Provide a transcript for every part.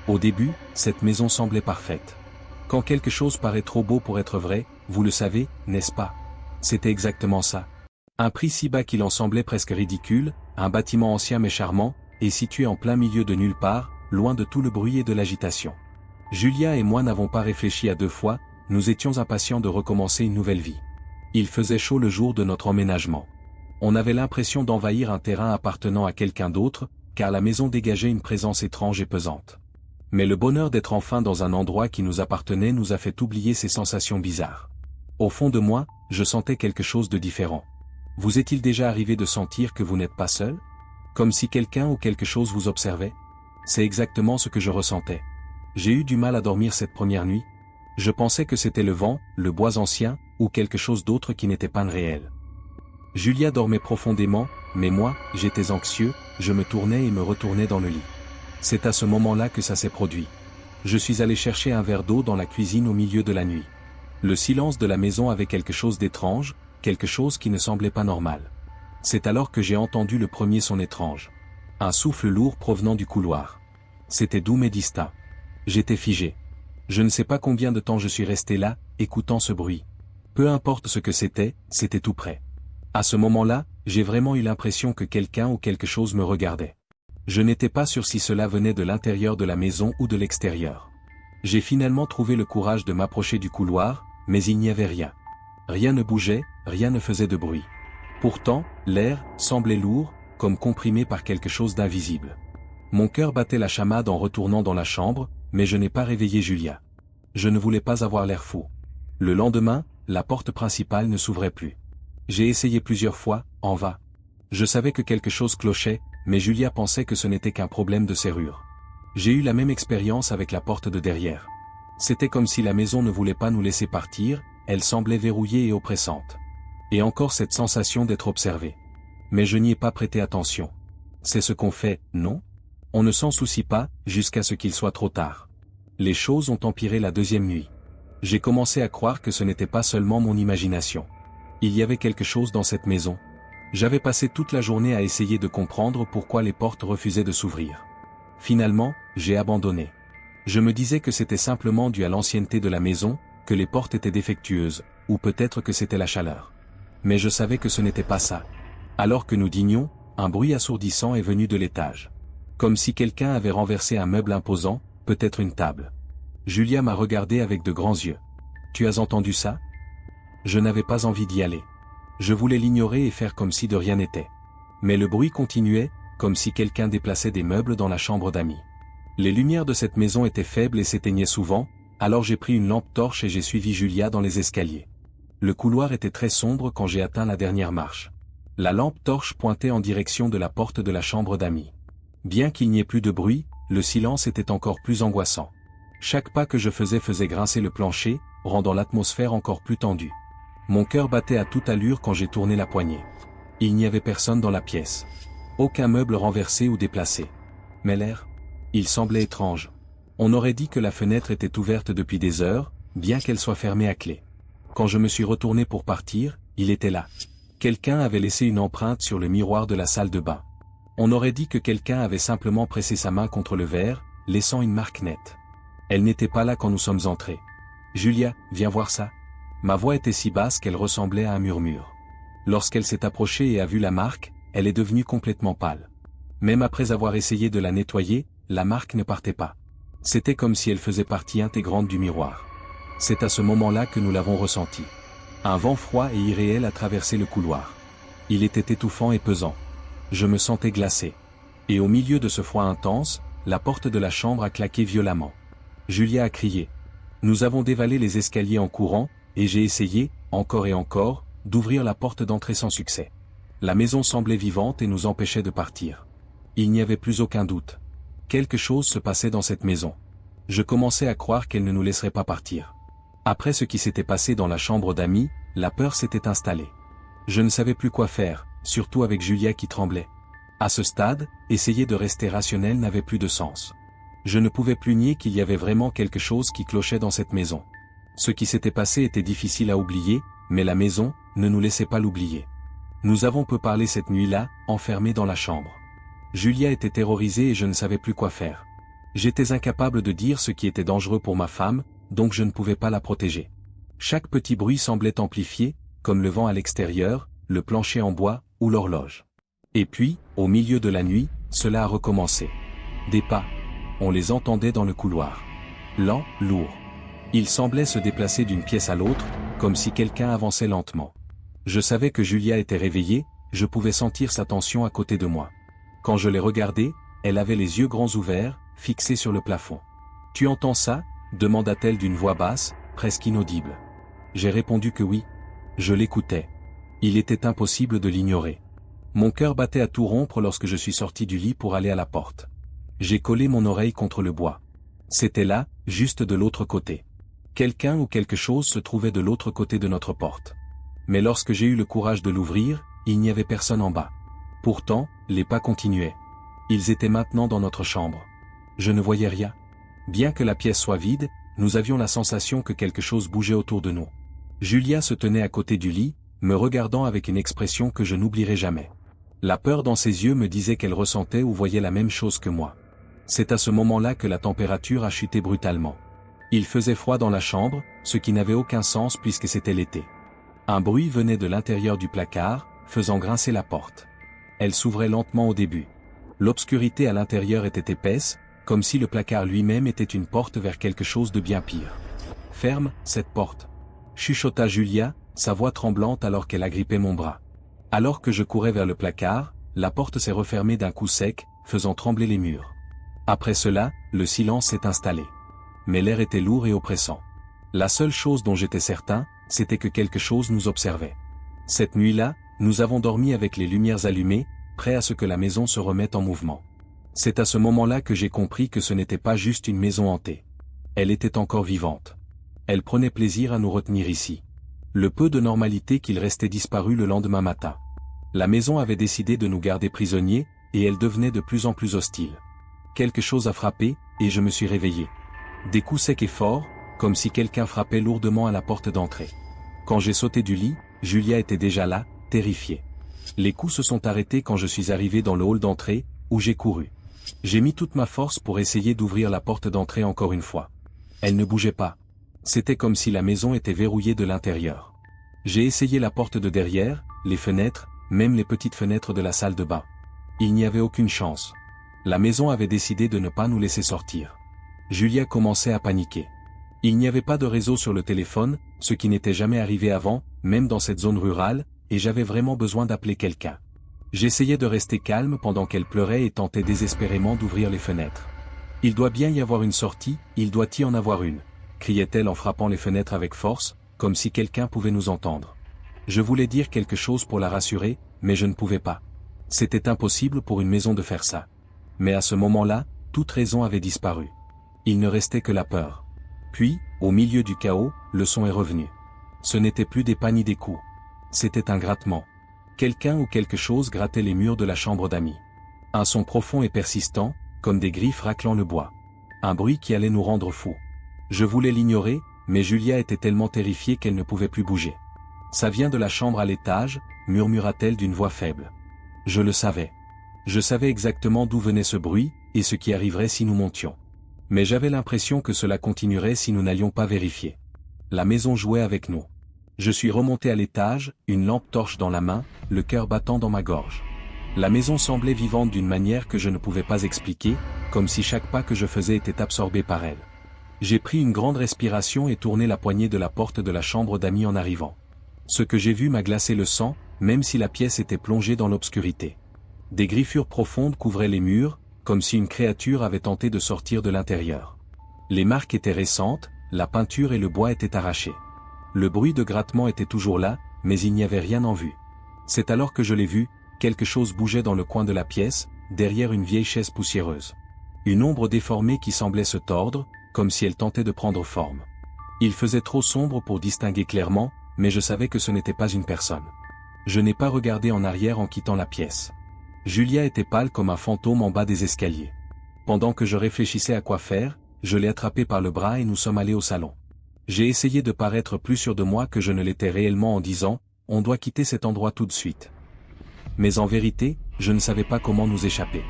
Au début, cette maison semblait parfaite. Quand quelque chose paraît trop beau pour être vrai, vous le savez, n'est-ce pas? C'était exactement ça. Un prix si bas qu'il en semblait presque ridicule, un bâtiment ancien mais charmant, et situé en plein milieu de nulle part, loin de tout le bruit et de l'agitation. Julia et moi n'avons pas réfléchi à deux fois, nous étions impatients de recommencer une nouvelle vie. Il faisait chaud le jour de notre emménagement. On avait l'impression d'envahir un terrain appartenant à quelqu'un d'autre, car la maison dégageait une présence étrange et pesante. Mais le bonheur d'être enfin dans un endroit qui nous appartenait nous a fait oublier ces sensations bizarres. Au fond de moi, je sentais quelque chose de différent. Vous est-il déjà arrivé de sentir que vous n'êtes pas seul? Comme si quelqu'un ou quelque chose vous observait? C'est exactement ce que je ressentais. J'ai eu du mal à dormir cette première nuit. Je pensais que c'était le vent, le bois ancien, ou quelque chose d'autre qui n'était pas réel. Julia dormait profondément, mais moi, j'étais anxieux, je me tournais et me retournais dans le lit. C'est à ce moment-là que ça s'est produit. Je suis allé chercher un verre d'eau dans la cuisine au milieu de la nuit. Le silence de la maison avait quelque chose d'étrange, quelque chose qui ne semblait pas normal. C'est alors que j'ai entendu le premier son étrange. Un souffle lourd provenant du couloir. C'était doux mais distinct. J'étais figé. Je ne sais pas combien de temps je suis resté là, écoutant ce bruit. Peu importe ce que c'était tout près. À ce moment-là, j'ai vraiment eu l'impression que quelqu'un ou quelque chose me regardait. Je n'étais pas sûr si cela venait de l'intérieur de la maison ou de l'extérieur. J'ai finalement trouvé le courage de m'approcher du couloir, mais il n'y avait rien. Rien ne bougeait, rien ne faisait de bruit. Pourtant, l'air semblait lourd, comme comprimé par quelque chose d'invisible. Mon cœur battait la chamade en retournant dans la chambre, mais je n'ai pas réveillé Julia. Je ne voulais pas avoir l'air fou. Le lendemain, la porte principale ne s'ouvrait plus. J'ai essayé plusieurs fois, en vain. Je savais que quelque chose clochait, mais Julia pensait que ce n'était qu'un problème de serrure. J'ai eu la même expérience avec la porte de derrière. C'était comme si la maison ne voulait pas nous laisser partir, elle semblait verrouillée et oppressante. Et encore cette sensation d'être observé. Mais je n'y ai pas prêté attention. C'est ce qu'on fait, non? On ne s'en soucie pas, jusqu'à ce qu'il soit trop tard. Les choses ont empiré la deuxième nuit. J'ai commencé à croire que ce n'était pas seulement mon imagination. Il y avait quelque chose dans cette maison. J'avais passé toute la journée à essayer de comprendre pourquoi les portes refusaient de s'ouvrir. Finalement, j'ai abandonné. Je me disais que c'était simplement dû à l'ancienneté de la maison, que les portes étaient défectueuses, ou peut-être que c'était la chaleur. Mais je savais que ce n'était pas ça. Alors que nous dînions, un bruit assourdissant est venu de l'étage. Comme si quelqu'un avait renversé un meuble imposant, peut-être une table. Julia m'a regardé avec de grands yeux. « Tu as entendu ça ?» Je n'avais pas envie d'y aller. Je voulais l'ignorer et faire comme si de rien n'était. Mais le bruit continuait, comme si quelqu'un déplaçait des meubles dans la chambre d'amis. Les lumières de cette maison étaient faibles et s'éteignaient souvent, alors j'ai pris une lampe torche et j'ai suivi Julia dans les escaliers. Le couloir était très sombre quand j'ai atteint la dernière marche. La lampe torche pointait en direction de la porte de la chambre d'amis. Bien qu'il n'y ait plus de bruit, le silence était encore plus angoissant. Chaque pas que je faisait grincer le plancher, rendant l'atmosphère encore plus tendue. Mon cœur battait à toute allure quand j'ai tourné la poignée. Il n'y avait personne dans la pièce. Aucun meuble renversé ou déplacé. Mais l'air? Il semblait étrange. On aurait dit que la fenêtre était ouverte depuis des heures, bien qu'elle soit fermée à clé. Quand je me suis retourné pour partir, il était là. Quelqu'un avait laissé une empreinte sur le miroir de la salle de bain. On aurait dit que quelqu'un avait simplement pressé sa main contre le verre, laissant une marque nette. Elle n'était pas là quand nous sommes entrés. « Julia, viens voir ça. » Ma voix était si basse qu'elle ressemblait à un murmure. Lorsqu'elle s'est approchée et a vu la marque, elle est devenue complètement pâle. Même après avoir essayé de la nettoyer, la marque ne partait pas. C'était comme si elle faisait partie intégrante du miroir. C'est à ce moment-là que nous l'avons ressenti. Un vent froid et irréel a traversé le couloir. Il était étouffant et pesant. Je me sentais glacé. Et au milieu de ce froid intense, la porte de la chambre a claqué violemment. Julia a crié. Nous avons dévalé les escaliers en courant, et j'ai essayé, encore et encore, d'ouvrir la porte d'entrée sans succès. La maison semblait vivante et nous empêchait de partir. Il n'y avait plus aucun doute. Quelque chose se passait dans cette maison. Je commençais à croire qu'elle ne nous laisserait pas partir. Après ce qui s'était passé dans la chambre d'amis, la peur s'était installée. Je ne savais plus quoi faire, surtout avec Julia qui tremblait. À ce stade, essayer de rester rationnel n'avait plus de sens. Je ne pouvais plus nier qu'il y avait vraiment quelque chose qui clochait dans cette maison. Ce qui s'était passé était difficile à oublier, mais la maison ne nous laissait pas l'oublier. Nous avons peu parlé cette nuit-là, enfermés dans la chambre. Julia était terrorisée et je ne savais plus quoi faire. J'étais incapable de dire ce qui était dangereux pour ma femme, donc je ne pouvais pas la protéger. Chaque petit bruit semblait amplifié, comme le vent à l'extérieur, le plancher en bois, ou l'horloge. Et puis, au milieu de la nuit, cela a recommencé. Des pas. On les entendait dans le couloir. Lents, lourds. Ils semblaient se déplacer d'une pièce à l'autre, comme si quelqu'un avançait lentement. Je savais que Julia était réveillée, je pouvais sentir sa tension à côté de moi. Quand je l'ai regardée, elle avait les yeux grands ouverts, fixés sur le plafond. « Tu entends ça ?» demanda-t-elle d'une voix basse, presque inaudible. J'ai répondu que oui. Je l'écoutais. Il était impossible de l'ignorer. Mon cœur battait à tout rompre lorsque je suis sorti du lit pour aller à la porte. J'ai collé mon oreille contre le bois. C'était là, juste de l'autre côté. Quelqu'un ou quelque chose se trouvait de l'autre côté de notre porte. Mais lorsque j'ai eu le courage de l'ouvrir, il n'y avait personne en bas. Pourtant, les pas continuaient. Ils étaient maintenant dans notre chambre. Je ne voyais rien. Bien que la pièce soit vide, nous avions la sensation que quelque chose bougeait autour de nous. Julia se tenait à côté du lit, me regardant avec une expression que je n'oublierai jamais. La peur dans ses yeux me disait qu'elle ressentait ou voyait la même chose que moi. C'est à ce moment-là que la température a chuté brutalement. Il faisait froid dans la chambre, ce qui n'avait aucun sens puisque c'était l'été. Un bruit venait de l'intérieur du placard, faisant grincer la porte. Elle s'ouvrait lentement au début. L'obscurité à l'intérieur était épaisse, comme si le placard lui-même était une porte vers quelque chose de bien pire. « Ferme, cette porte !» chuchota Julia, sa voix tremblante alors qu'elle agrippait mon bras. Alors que je courais vers le placard, la porte s'est refermée d'un coup sec, faisant trembler les murs. Après cela, le silence s'est installé. Mais l'air était lourd et oppressant. La seule chose dont j'étais certain, c'était que quelque chose nous observait. Cette nuit-là, nous avons dormi avec les lumières allumées, prêts à ce que la maison se remette en mouvement. C'est à ce moment-là que j'ai compris que ce n'était pas juste une maison hantée. Elle était encore vivante. Elle prenait plaisir à nous retenir ici. Le peu de normalité qu'il restait disparut le lendemain matin. La maison avait décidé de nous garder prisonniers, et elle devenait de plus en plus hostile. Quelque chose a frappé, et je me suis réveillé. Des coups secs et forts, comme si quelqu'un frappait lourdement à la porte d'entrée. Quand j'ai sauté du lit, Julia était déjà là, terrifiée. Les coups se sont arrêtés quand je suis arrivé dans le hall d'entrée, où j'ai couru. J'ai mis toute ma force pour essayer d'ouvrir la porte d'entrée encore une fois. Elle ne bougeait pas. C'était comme si la maison était verrouillée de l'intérieur. J'ai essayé la porte de derrière, les fenêtres, même les petites fenêtres de la salle de bain. Il n'y avait aucune chance. La maison avait décidé de ne pas nous laisser sortir. Julia commençait à paniquer. Il n'y avait pas de réseau sur le téléphone, ce qui n'était jamais arrivé avant, même dans cette zone rurale, et j'avais vraiment besoin d'appeler quelqu'un. J'essayais de rester calme pendant qu'elle pleurait et tentait désespérément d'ouvrir les fenêtres. « Il doit bien y avoir une sortie, il doit y en avoir une !» criait-elle en frappant les fenêtres avec force, comme si quelqu'un pouvait nous entendre. Je voulais dire quelque chose pour la rassurer, mais je ne pouvais pas. C'était impossible pour une maison de faire ça. Mais à ce moment-là, toute raison avait disparu. Il ne restait que la peur. Puis, au milieu du chaos, le son est revenu. Ce n'était plus des pas ni des coups. C'était un grattement. Quelqu'un ou quelque chose grattait les murs de la chambre d'amis. Un son profond et persistant, comme des griffes raclant le bois. Un bruit qui allait nous rendre fous. Je voulais l'ignorer, mais Julia était tellement terrifiée qu'elle ne pouvait plus bouger. « Ça vient de la chambre à l'étage », murmura-t-elle d'une voix faible. Je le savais. Je savais exactement d'où venait ce bruit, et ce qui arriverait si nous montions. Mais j'avais l'impression que cela continuerait si nous n'allions pas vérifier. La maison jouait avec nous. Je suis remonté à l'étage, une lampe torche dans la main, le cœur battant dans ma gorge. La maison semblait vivante d'une manière que je ne pouvais pas expliquer, comme si chaque pas que je faisais était absorbé par elle. J'ai pris une grande respiration et tourné la poignée de la porte de la chambre d'amis en arrivant. Ce que j'ai vu m'a glacé le sang, même si la pièce était plongée dans l'obscurité. Des griffures profondes couvraient les murs, comme si une créature avait tenté de sortir de l'intérieur. Les marques étaient récentes, la peinture et le bois étaient arrachés. Le bruit de grattement était toujours là, mais il n'y avait rien en vue. C'est alors que je l'ai vu, quelque chose bougeait dans le coin de la pièce, derrière une vieille chaise poussiéreuse. Une ombre déformée qui semblait se tordre, comme si elle tentait de prendre forme. Il faisait trop sombre pour distinguer clairement, mais je savais que ce n'était pas une personne. Je n'ai pas regardé en arrière en quittant la pièce. Julia était pâle comme un fantôme en bas des escaliers. Pendant que je réfléchissais à quoi faire, je l'ai attrapée par le bras et nous sommes allés au salon. J'ai essayé de paraître plus sûr de moi que je ne l'étais réellement en disant « On doit quitter cet endroit tout de suite ». Mais en vérité, je ne savais pas comment nous échapper.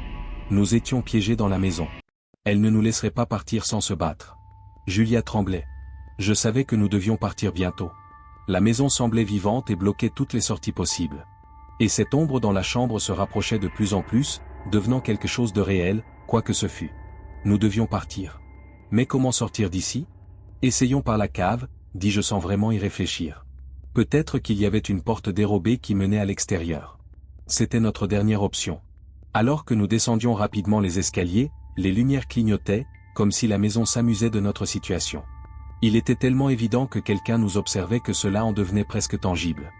Nous étions piégés dans la maison. Elle ne nous laisserait pas partir sans se battre. Julia tremblait. Je savais que nous devions partir bientôt. La maison semblait vivante et bloquait toutes les sorties possibles. Et cette ombre dans la chambre se rapprochait de plus en plus, devenant quelque chose de réel, quoi que ce fût. Nous devions partir. Mais comment sortir d'ici? Essayons par la cave, dis-je sans vraiment y réfléchir. Peut-être qu'il y avait une porte dérobée qui menait à l'extérieur. C'était notre dernière option. Alors que nous descendions rapidement les escaliers, les lumières clignotaient, comme si la maison s'amusait de notre situation. Il était tellement évident que quelqu'un nous observait que cela en devenait presque tangible.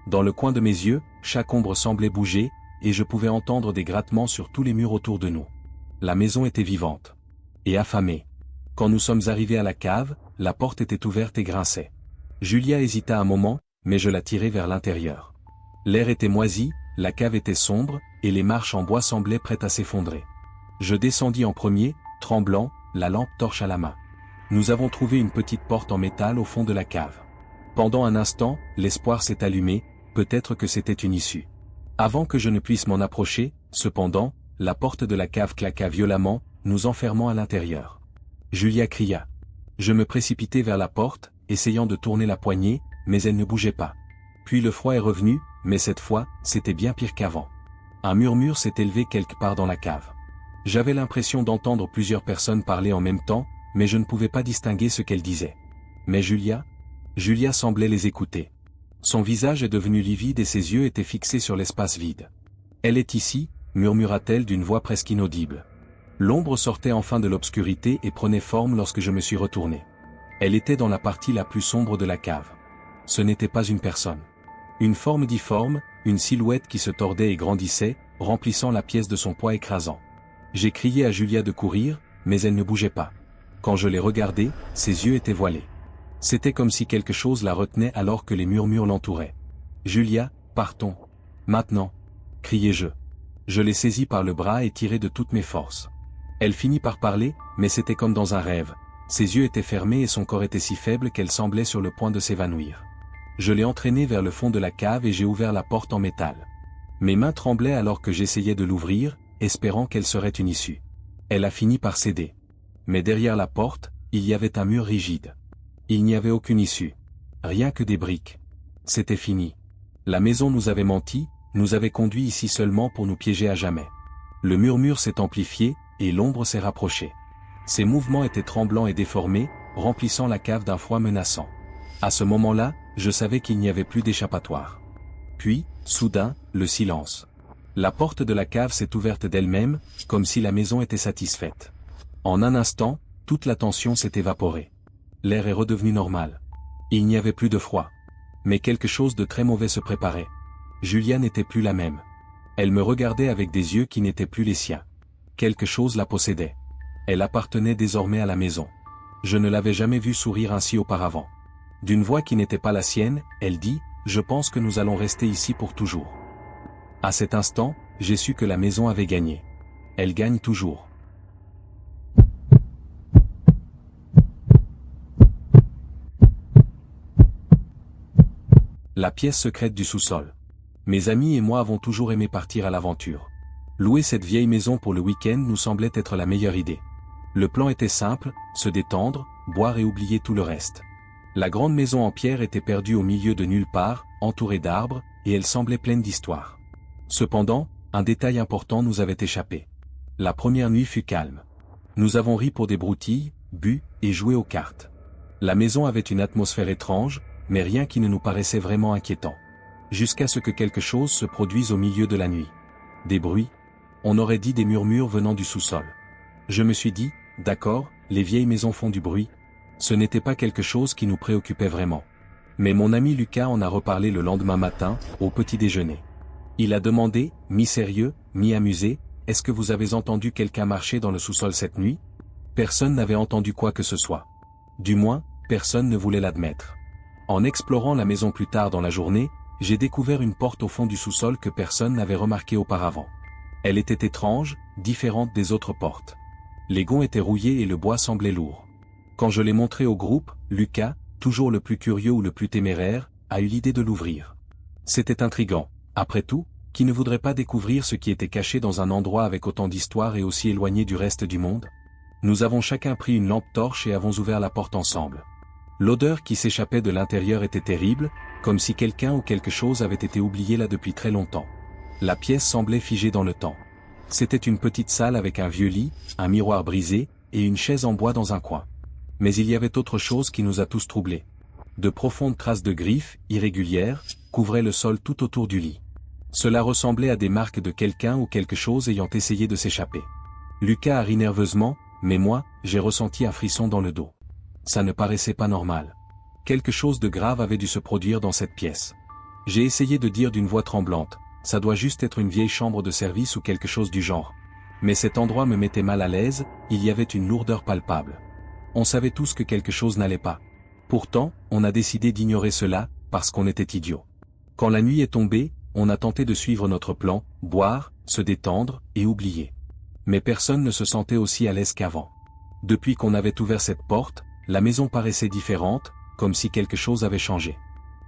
Dans le coin de mes yeux, chaque ombre semblait bouger, et je pouvais entendre des grattements sur tous les murs autour de nous. La maison était vivante. Et affamée. Quand nous sommes arrivés à la cave, la porte était ouverte et grinçait. Julia hésita un moment, mais je la tirai vers l'intérieur. L'air était moisi, la cave était sombre, et les marches en bois semblaient prêtes à s'effondrer. Je descendis en premier, tremblant, la lampe torche à la main. Nous avons trouvé une petite porte en métal au fond de la cave. Pendant un instant, l'espoir s'est allumé, peut-être que c'était une issue. Avant que je ne puisse m'en approcher, cependant, la porte de la cave claqua violemment, nous enfermant à l'intérieur. Julia cria. Je me précipitai vers la porte, essayant de tourner la poignée, mais elle ne bougeait pas. Puis le froid est revenu, mais cette fois, c'était bien pire qu'avant. Un murmure s'est élevé quelque part dans la cave. J'avais l'impression d'entendre plusieurs personnes parler en même temps, mais je ne pouvais pas distinguer ce qu'elles disaient. Mais Julia semblait les écouter. Son visage est devenu livide et ses yeux étaient fixés sur l'espace vide. Elle est ici, murmura-t-elle d'une voix presque inaudible. L'ombre sortait enfin de l'obscurité et prenait forme lorsque je me suis retourné. Elle était dans la partie la plus sombre de la cave. Ce n'était pas une personne. Une forme difforme, une silhouette qui se tordait et grandissait, remplissant la pièce de son poids écrasant. J'ai crié à Julia de courir, mais elle ne bougeait pas. Quand je l'ai regardée, ses yeux étaient voilés. C'était comme si quelque chose la retenait alors que les murmures l'entouraient. « Julia, partons. Maintenant !» criai-je. Je l'ai saisie par le bras et tiré de toutes mes forces. Elle finit par parler, mais c'était comme dans un rêve. Ses yeux étaient fermés et son corps était si faible qu'elle semblait sur le point de s'évanouir. Je l'ai entraînée vers le fond de la cave et j'ai ouvert la porte en métal. Mes mains tremblaient alors que j'essayais de l'ouvrir, espérant qu'elle serait une issue. Elle a fini par céder. Mais derrière la porte, il y avait un mur rigide. Il n'y avait aucune issue. Rien que des briques. C'était fini. La maison nous avait menti, nous avait conduits ici seulement pour nous piéger à jamais. Le murmure s'est amplifié, et l'ombre s'est rapprochée. Ses mouvements étaient tremblants et déformés, remplissant la cave d'un froid menaçant. À ce moment-là, je savais qu'il n'y avait plus d'échappatoire. Puis, soudain, le silence. La porte de la cave s'est ouverte d'elle-même, comme si la maison était satisfaite. En un instant, toute la tension s'est évaporée. L'air est redevenu normal. Il n'y avait plus de froid. Mais quelque chose de très mauvais se préparait. Julia n'était plus la même. Elle me regardait avec des yeux qui n'étaient plus les siens. Quelque chose la possédait. Elle appartenait désormais à la maison. Je ne l'avais jamais vue sourire ainsi auparavant. D'une voix qui n'était pas la sienne, elle dit « Je pense que nous allons rester ici pour toujours ». À cet instant, j'ai su que la maison avait gagné. Elle gagne toujours. La pièce secrète du sous-sol. Mes amis et moi avons toujours aimé partir à l'aventure. Louer cette vieille maison pour le week-end nous semblait être la meilleure idée. Le plan était simple, se détendre, boire et oublier tout le reste. La grande maison en pierre était perdue au milieu de nulle part, entourée d'arbres, et elle semblait pleine d'histoire. Cependant, un détail important nous avait échappé. La première nuit fut calme. Nous avons ri pour des broutilles, bu, et joué aux cartes. La maison avait une atmosphère étrange, mais rien qui ne nous paraissait vraiment inquiétant. Jusqu'à ce que quelque chose se produise au milieu de la nuit. Des bruits. On aurait dit des murmures venant du sous-sol. Je me suis dit, d'accord, les vieilles maisons font du bruit. Ce n'était pas quelque chose qui nous préoccupait vraiment. Mais mon ami Lucas en a reparlé le lendemain matin, au petit déjeuner. Il a demandé, mi-sérieux, mi-amusé, « Est-ce que vous avez entendu quelqu'un marcher dans le sous-sol cette nuit ?» Personne n'avait entendu quoi que ce soit. Du moins, personne ne voulait l'admettre. En explorant la maison plus tard dans la journée, j'ai découvert une porte au fond du sous-sol que personne n'avait remarquée auparavant. Elle était étrange, différente des autres portes. Les gonds étaient rouillés et le bois semblait lourd. Quand je l'ai montré au groupe, Lucas, toujours le plus curieux ou le plus téméraire, a eu l'idée de l'ouvrir. C'était intriguant. Après tout, qui ne voudrait pas découvrir ce qui était caché dans un endroit avec autant d'histoire et aussi éloigné du reste du monde ? Nous avons chacun pris une lampe torche et avons ouvert la porte ensemble. L'odeur qui s'échappait de l'intérieur était terrible, comme si quelqu'un ou quelque chose avait été oublié là depuis très longtemps. La pièce semblait figée dans le temps. C'était une petite salle avec un vieux lit, un miroir brisé, et une chaise en bois dans un coin. Mais il y avait autre chose qui nous a tous troublés. De profondes traces de griffes, irrégulières, couvraient le sol tout autour du lit. Cela ressemblait à des marques de quelqu'un ou quelque chose ayant essayé de s'échapper. Lucas a ri nerveusement, mais moi, j'ai ressenti un frisson dans le dos. Ça ne paraissait pas normal. Quelque chose de grave avait dû se produire dans cette pièce. J'ai essayé de dire d'une voix tremblante, ça doit juste être une vieille chambre de service ou quelque chose du genre. Mais cet endroit me mettait mal à l'aise, il y avait une lourdeur palpable. On savait tous que quelque chose n'allait pas. Pourtant, on a décidé d'ignorer cela, parce qu'on était idiots. Quand la nuit est tombée, on a tenté de suivre notre plan, boire, se détendre, et oublier. Mais personne ne se sentait aussi à l'aise qu'avant. Depuis qu'on avait ouvert cette porte, la maison paraissait différente, comme si quelque chose avait changé.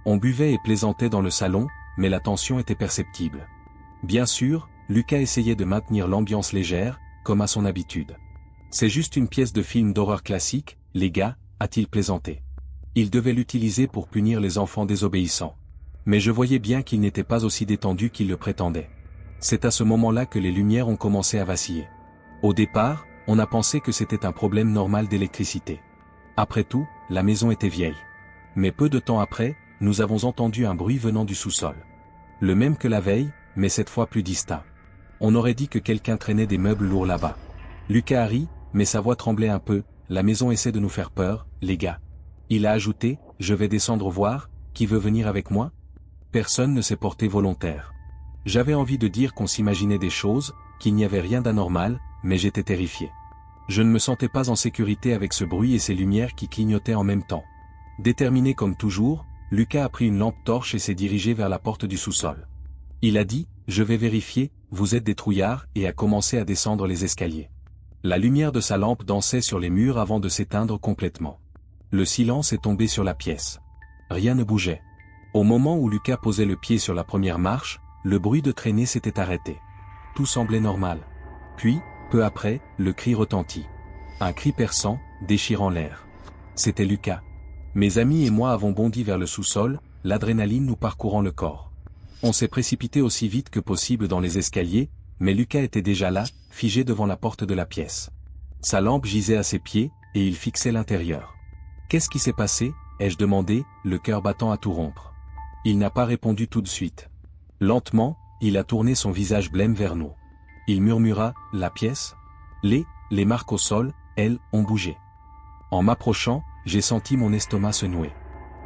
On buvait et plaisantait dans le salon, mais la tension était perceptible. Bien sûr, Lucas essayait de maintenir l'ambiance légère, comme à son habitude. C'est juste une pièce de film d'horreur classique, les gars, a-t-il plaisanté. Il devait l'utiliser pour punir les enfants désobéissants. Mais je voyais bien qu'il n'était pas aussi détendu qu'il le prétendait. C'est à ce moment-là que les lumières ont commencé à vaciller. Au départ, on a pensé que c'était un problème normal d'électricité. Après tout, la maison était vieille. Mais peu de temps après, nous avons entendu un bruit venant du sous-sol. Le même que la veille, mais cette fois plus distinct. On aurait dit que quelqu'un traînait des meubles lourds là-bas. Lucas a ri, mais sa voix tremblait un peu, la maison essaie de nous faire peur, les gars. Il a ajouté, je vais descendre voir, qui veut venir avec moi? Personne ne s'est porté volontaire. J'avais envie de dire qu'on s'imaginait des choses, qu'il n'y avait rien d'anormal, mais j'étais terrifié. Je ne me sentais pas en sécurité avec ce bruit et ces lumières qui clignotaient en même temps. Déterminé comme toujours, Lucas a pris une lampe torche et s'est dirigé vers la porte du sous-sol. Il a dit, je vais vérifier, vous êtes des trouillards, et a commencé à descendre les escaliers. La lumière de sa lampe dansait sur les murs avant de s'éteindre complètement. Le silence est tombé sur la pièce. Rien ne bougeait. Au moment où Lucas posait le pied sur la première marche, le bruit de traînée s'était arrêté. Tout semblait normal. Puis, peu après, le cri retentit. Un cri perçant, déchirant l'air. C'était Lucas. Mes amis et moi avons bondi vers le sous-sol, l'adrénaline nous parcourant le corps. On s'est précipité aussi vite que possible dans les escaliers, mais Lucas était déjà là, figé devant la porte de la pièce. Sa lampe gisait à ses pieds, et il fixait l'intérieur. Qu'est-ce qui s'est passé? Ai-je demandé, le cœur battant à tout rompre. Il n'a pas répondu tout de suite. Lentement, il a tourné son visage blême vers nous. Il murmura, la pièce? Les marques au sol, elles, ont bougé. En m'approchant, j'ai senti mon estomac se nouer.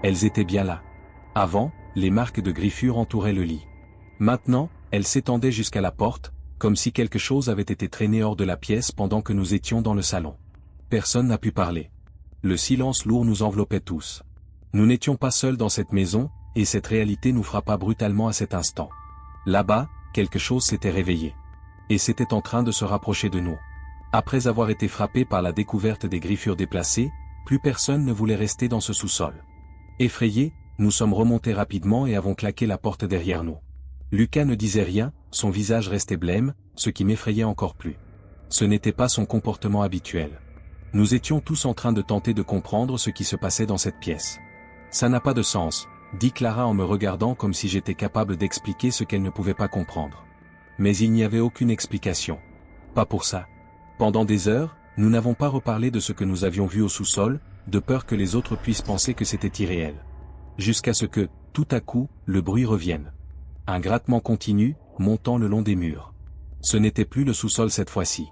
Elles étaient bien là. Avant, les marques de griffures entouraient le lit. Maintenant, elles s'étendaient jusqu'à la porte, comme si quelque chose avait été traîné hors de la pièce pendant que nous étions dans le salon. Personne n'a pu parler. Le silence lourd nous enveloppait tous. Nous n'étions pas seuls dans cette maison, et cette réalité nous frappa brutalement à cet instant. Là-bas, quelque chose s'était réveillé. Et c'était en train de se rapprocher de nous. Après avoir été frappé par la découverte des griffures déplacées, plus personne ne voulait rester dans ce sous-sol. Effrayés, nous sommes remontés rapidement et avons claqué la porte derrière nous. Lucas ne disait rien, son visage restait blême, ce qui m'effrayait encore plus. Ce n'était pas son comportement habituel. Nous étions tous en train de tenter de comprendre ce qui se passait dans cette pièce. Ça n'a pas de sens, dit Clara en me regardant comme si j'étais capable d'expliquer ce qu'elle ne pouvait pas comprendre. Mais il n'y avait aucune explication. Pas pour ça. Pendant des heures, nous n'avons pas reparlé de ce que nous avions vu au sous-sol, de peur que les autres puissent penser que c'était irréel. Jusqu'à ce que, tout à coup, le bruit revienne. Un grattement continu, montant le long des murs. Ce n'était plus le sous-sol cette fois-ci.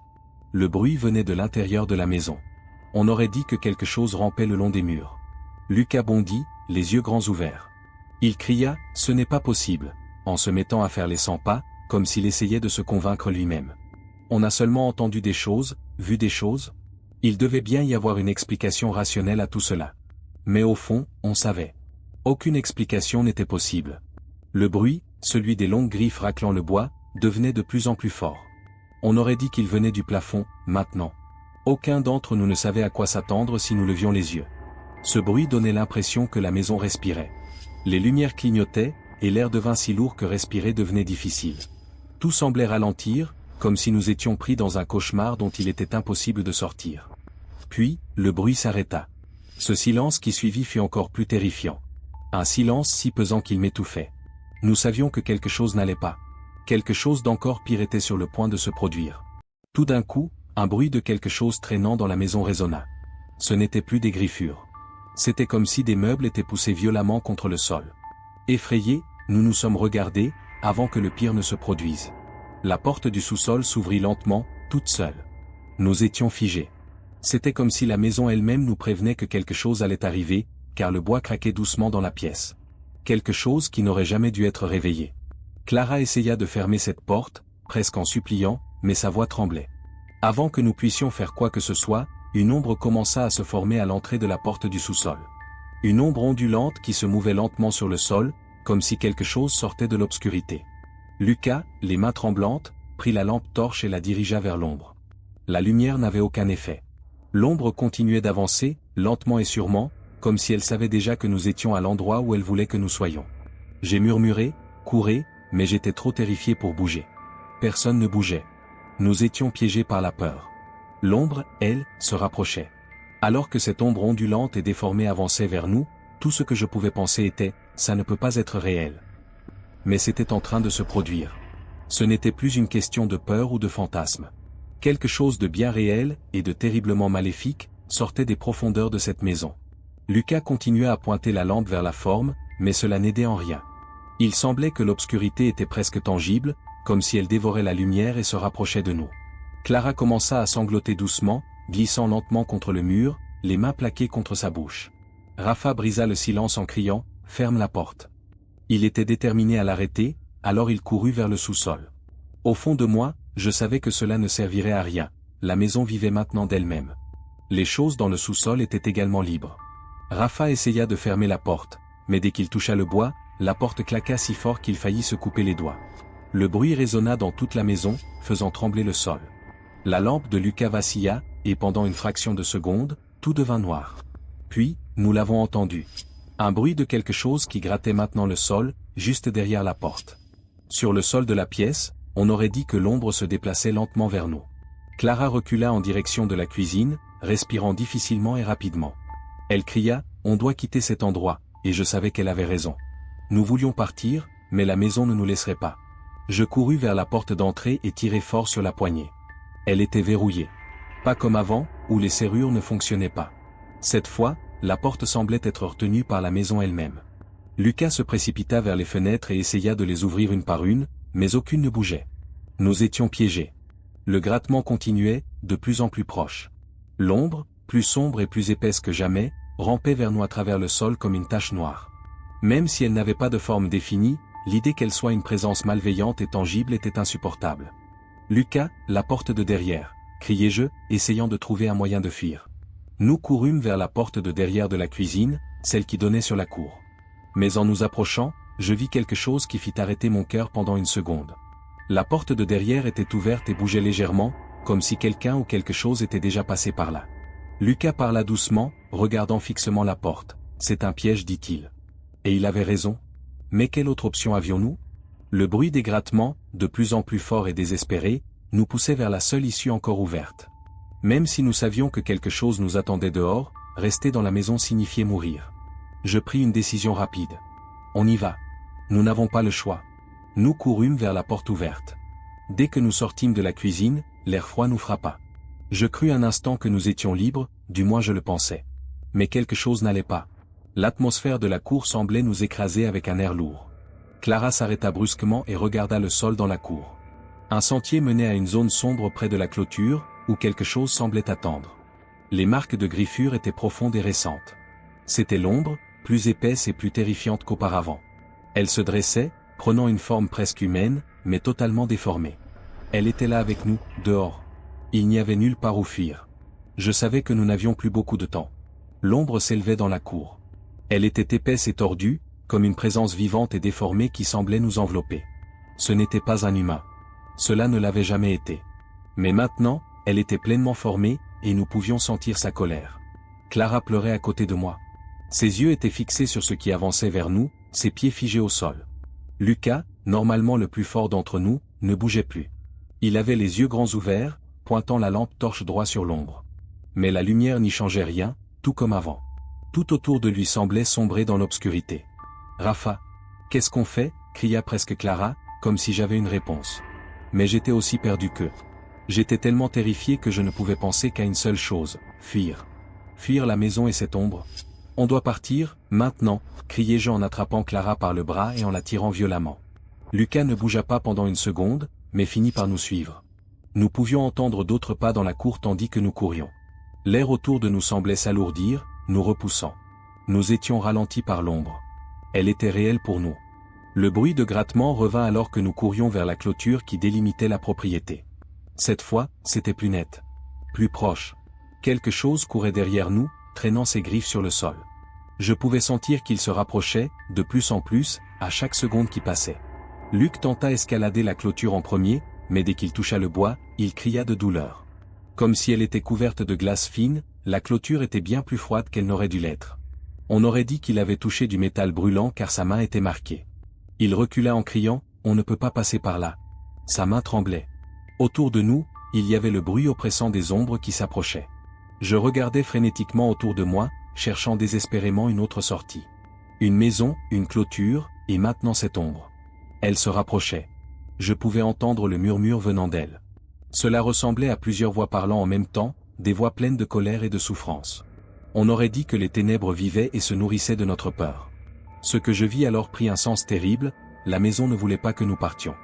Le bruit venait de l'intérieur de la maison. On aurait dit que quelque chose rampait le long des murs. Lucas bondit, les yeux grands ouverts. Il cria, « Ce n'est pas possible », en se mettant à faire les 100 pas, comme s'il essayait de se convaincre lui-même. On a seulement entendu des choses, vu des choses? Il devait bien y avoir une explication rationnelle à tout cela. Mais au fond, on savait. Aucune explication n'était possible. Le bruit, celui des longues griffes raclant le bois, devenait de plus en plus fort. On aurait dit qu'il venait du plafond, maintenant. Aucun d'entre nous ne savait à quoi s'attendre si nous levions les yeux. Ce bruit donnait l'impression que la maison respirait. Les lumières clignotaient, et l'air devint si lourd que respirer devenait difficile. Tout semblait ralentir, comme si nous étions pris dans un cauchemar dont il était impossible de sortir. Puis, le bruit s'arrêta. Ce silence qui suivit fut encore plus terrifiant. Un silence si pesant qu'il m'étouffait. Nous savions que quelque chose n'allait pas. Quelque chose d'encore pire était sur le point de se produire. Tout d'un coup, un bruit de quelque chose traînant dans la maison résonna. Ce n'était plus des griffures. C'était comme si des meubles étaient poussés violemment contre le sol. Effrayés, nous nous sommes regardés, avant que le pire ne se produise. La porte du sous-sol s'ouvrit lentement, toute seule. Nous étions figés. C'était comme si la maison elle-même nous prévenait que quelque chose allait arriver, car le bois craquait doucement dans la pièce. Quelque chose qui n'aurait jamais dû être réveillé. Clara essaya de fermer cette porte, presque en suppliant, mais sa voix tremblait. Avant que nous puissions faire quoi que ce soit, une ombre commença à se former à l'entrée de la porte du sous-sol. Une ombre ondulante qui se mouvait lentement sur le sol, comme si quelque chose sortait de l'obscurité. Lucas, les mains tremblantes, prit la lampe torche et la dirigea vers l'ombre. La lumière n'avait aucun effet. L'ombre continuait d'avancer, lentement et sûrement, comme si elle savait déjà que nous étions à l'endroit où elle voulait que nous soyons. J'ai murmuré, courez, mais j'étais trop terrifié pour bouger. Personne ne bougeait. Nous étions piégés par la peur. L'ombre, elle, se rapprochait. Alors que cette ombre ondulante et déformée avançait vers nous, tout ce que je pouvais penser était, ça ne peut pas être réel. Mais c'était en train de se produire. Ce n'était plus une question de peur ou de fantasme. Quelque chose de bien réel, et de terriblement maléfique, sortait des profondeurs de cette maison. Lucas continua à pointer la lampe vers la forme, mais cela n'aidait en rien. Il semblait que l'obscurité était presque tangible, comme si elle dévorait la lumière et se rapprochait de nous. Clara commença à sangloter doucement, glissant lentement contre le mur, les mains plaquées contre sa bouche. Rafa brisa le silence en criant « Ferme la porte ». Il était déterminé à l'arrêter, alors il courut vers le sous-sol. Au fond de moi, je savais que cela ne servirait à rien, la maison vivait maintenant d'elle-même. Les choses dans le sous-sol étaient également libres. Rafa essaya de fermer la porte, mais dès qu'il toucha le bois, la porte claqua si fort qu'il faillit se couper les doigts. Le bruit résonna dans toute la maison, faisant trembler le sol. La lampe de Lucas vacilla, et pendant une fraction de seconde, tout devint noir. Puis, nous l'avons entendu. Un bruit de quelque chose qui grattait maintenant le sol, juste derrière la porte. Sur le sol de la pièce, on aurait dit que l'ombre se déplaçait lentement vers nous. Clara recula en direction de la cuisine, respirant difficilement et rapidement. Elle cria « On doit quitter cet endroit », et je savais qu'elle avait raison. Nous voulions partir, mais la maison ne nous laisserait pas. Je courus vers la porte d'entrée et tirai fort sur la poignée. Elle était verrouillée. Pas comme avant, où les serrures ne fonctionnaient pas. Cette fois, la porte semblait être retenue par la maison elle-même. Lucas se précipita vers les fenêtres et essaya de les ouvrir une par une, mais aucune ne bougeait. Nous étions piégés. Le grattement continuait, de plus en plus proche. L'ombre, plus sombre et plus épaisse que jamais, rampait vers nous à travers le sol comme une tache noire. Même si elle n'avait pas de forme définie, l'idée qu'elle soit une présence malveillante et tangible était insupportable. « Lucas, la porte de derrière !» criai-je, essayant de trouver un moyen de fuir. Nous courûmes vers la porte de derrière de la cuisine, celle qui donnait sur la cour. Mais en nous approchant, je vis quelque chose qui fit arrêter mon cœur pendant une seconde. La porte de derrière était ouverte et bougeait légèrement, comme si quelqu'un ou quelque chose était déjà passé par là. Lucas parla doucement, regardant fixement la porte. « C'est un piège, dit-il. » Et il avait raison. Mais quelle autre option avions-nous? Le bruit des grattements, de plus en plus fort et désespéré, nous poussait vers la seule issue encore ouverte. Même si nous savions que quelque chose nous attendait dehors, rester dans la maison signifiait mourir. Je pris une décision rapide. On y va. Nous n'avons pas le choix. Nous courûmes vers la porte ouverte. Dès que nous sortîmes de la cuisine, l'air froid nous frappa. Je crus un instant que nous étions libres, du moins je le pensais. Mais quelque chose n'allait pas. L'atmosphère de la cour semblait nous écraser avec un air lourd. Clara s'arrêta brusquement et regarda le sol dans la cour. Un sentier menait à une zone sombre près de la clôture, où quelque chose semblait attendre. Les marques de griffures étaient profondes et récentes. C'était l'ombre, plus épaisse et plus terrifiante qu'auparavant. Elle se dressait, prenant une forme presque humaine, mais totalement déformée. Elle était là avec nous, dehors. Il n'y avait nulle part où fuir. Je savais que nous n'avions plus beaucoup de temps. L'ombre s'élevait dans la cour. Elle était épaisse et tordue, comme une présence vivante et déformée qui semblait nous envelopper. Ce n'était pas un humain. Cela ne l'avait jamais été. Mais maintenant, elle était pleinement formée, et nous pouvions sentir sa colère. Clara pleurait à côté de moi. Ses yeux étaient fixés sur ce qui avançait vers nous, ses pieds figés au sol. Lucas, normalement le plus fort d'entre nous, ne bougeait plus. Il avait les yeux grands ouverts, pointant la lampe torche droit sur l'ombre. Mais la lumière n'y changeait rien, tout comme avant. Tout autour de lui semblait sombrer dans l'obscurité. « Rafa, qu'est-ce qu'on fait ?» cria presque Clara, comme si j'avais une réponse. Mais j'étais aussi perdu qu'eux. J'étais tellement terrifié que je ne pouvais penser qu'à une seule chose, fuir. Fuir la maison et cette ombre. « On doit partir, maintenant !» criai-je en attrapant Clara par le bras et en la tirant violemment. Lucas ne bougea pas pendant une seconde, mais finit par nous suivre. Nous pouvions entendre d'autres pas dans la cour tandis que nous courions. L'air autour de nous semblait s'alourdir, nous repoussant. Nous étions ralentis par l'ombre. Elle était réelle pour nous. Le bruit de grattement revint alors que nous courions vers la clôture qui délimitait la propriété. Cette fois, c'était plus net. Plus proche. Quelque chose courait derrière nous, traînant ses griffes sur le sol. Je pouvais sentir qu'il se rapprochait, de plus en plus, à chaque seconde qui passait. Luc tenta escalader la clôture en premier, mais dès qu'il toucha le bois, il cria de douleur. Comme si elle était couverte de glace fine, la clôture était bien plus froide qu'elle n'aurait dû l'être. On aurait dit qu'il avait touché du métal brûlant car sa main était marquée. Il recula en criant « On ne peut pas passer par là ». Sa main tremblait. Autour de nous, il y avait le bruit oppressant des ombres qui s'approchaient. Je regardais frénétiquement autour de moi, cherchant désespérément une autre sortie. Une maison, une clôture, et maintenant cette ombre. Elle se rapprochait. Je pouvais entendre le murmure venant d'elle. Cela ressemblait à plusieurs voix parlant en même temps, des voix pleines de colère et de souffrance. On aurait dit que les ténèbres vivaient et se nourrissaient de notre peur. Ce que je vis alors prit un sens terrible, la maison ne voulait pas que nous partions.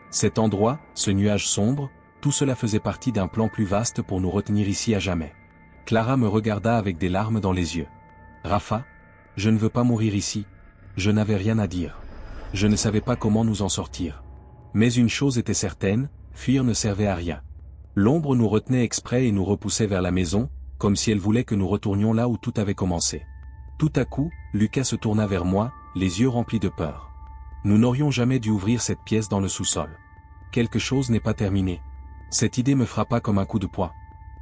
Cet endroit, ce nuage sombre, tout cela faisait partie d'un plan plus vaste pour nous retenir ici à jamais. Clara me regarda avec des larmes dans les yeux. « Rafa, je ne veux pas mourir ici. » Je n'avais rien à dire. Je ne savais pas comment nous en sortir. Mais une chose était certaine, fuir ne servait à rien. L'ombre nous retenait exprès et nous repoussait vers la maison, comme si elle voulait que nous retournions là où tout avait commencé. Tout à coup, Lucas se tourna vers moi, les yeux remplis de peur. Nous n'aurions jamais dû ouvrir cette pièce dans le sous-sol. Quelque chose n'est pas terminé. Cette idée me frappa comme un coup de poing.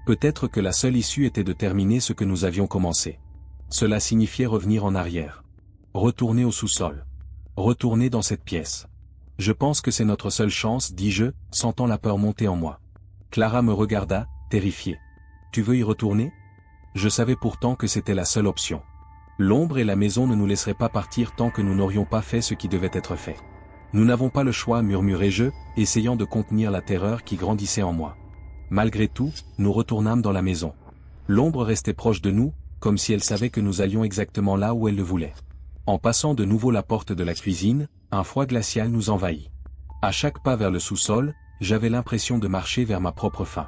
Peut-être que la seule issue était de terminer ce que nous avions commencé. Cela signifiait revenir en arrière. Retourner au sous-sol. Retourner dans cette pièce. Je pense que c'est notre seule chance, dis-je, sentant la peur monter en moi. Clara me regarda, terrifiée. Tu veux y retourner ? Je savais pourtant que c'était la seule option. L'ombre et la maison ne nous laisseraient pas partir tant que nous n'aurions pas fait ce qui devait être fait. Nous n'avons pas le choix, murmurai-je, essayant de contenir la terreur qui grandissait en moi. Malgré tout, nous retournâmes dans la maison. L'ombre restait proche de nous, comme si elle savait que nous allions exactement là où elle le voulait. En passant de nouveau la porte de la cuisine, un froid glacial nous envahit. À chaque pas vers le sous-sol, j'avais l'impression de marcher vers ma propre fin.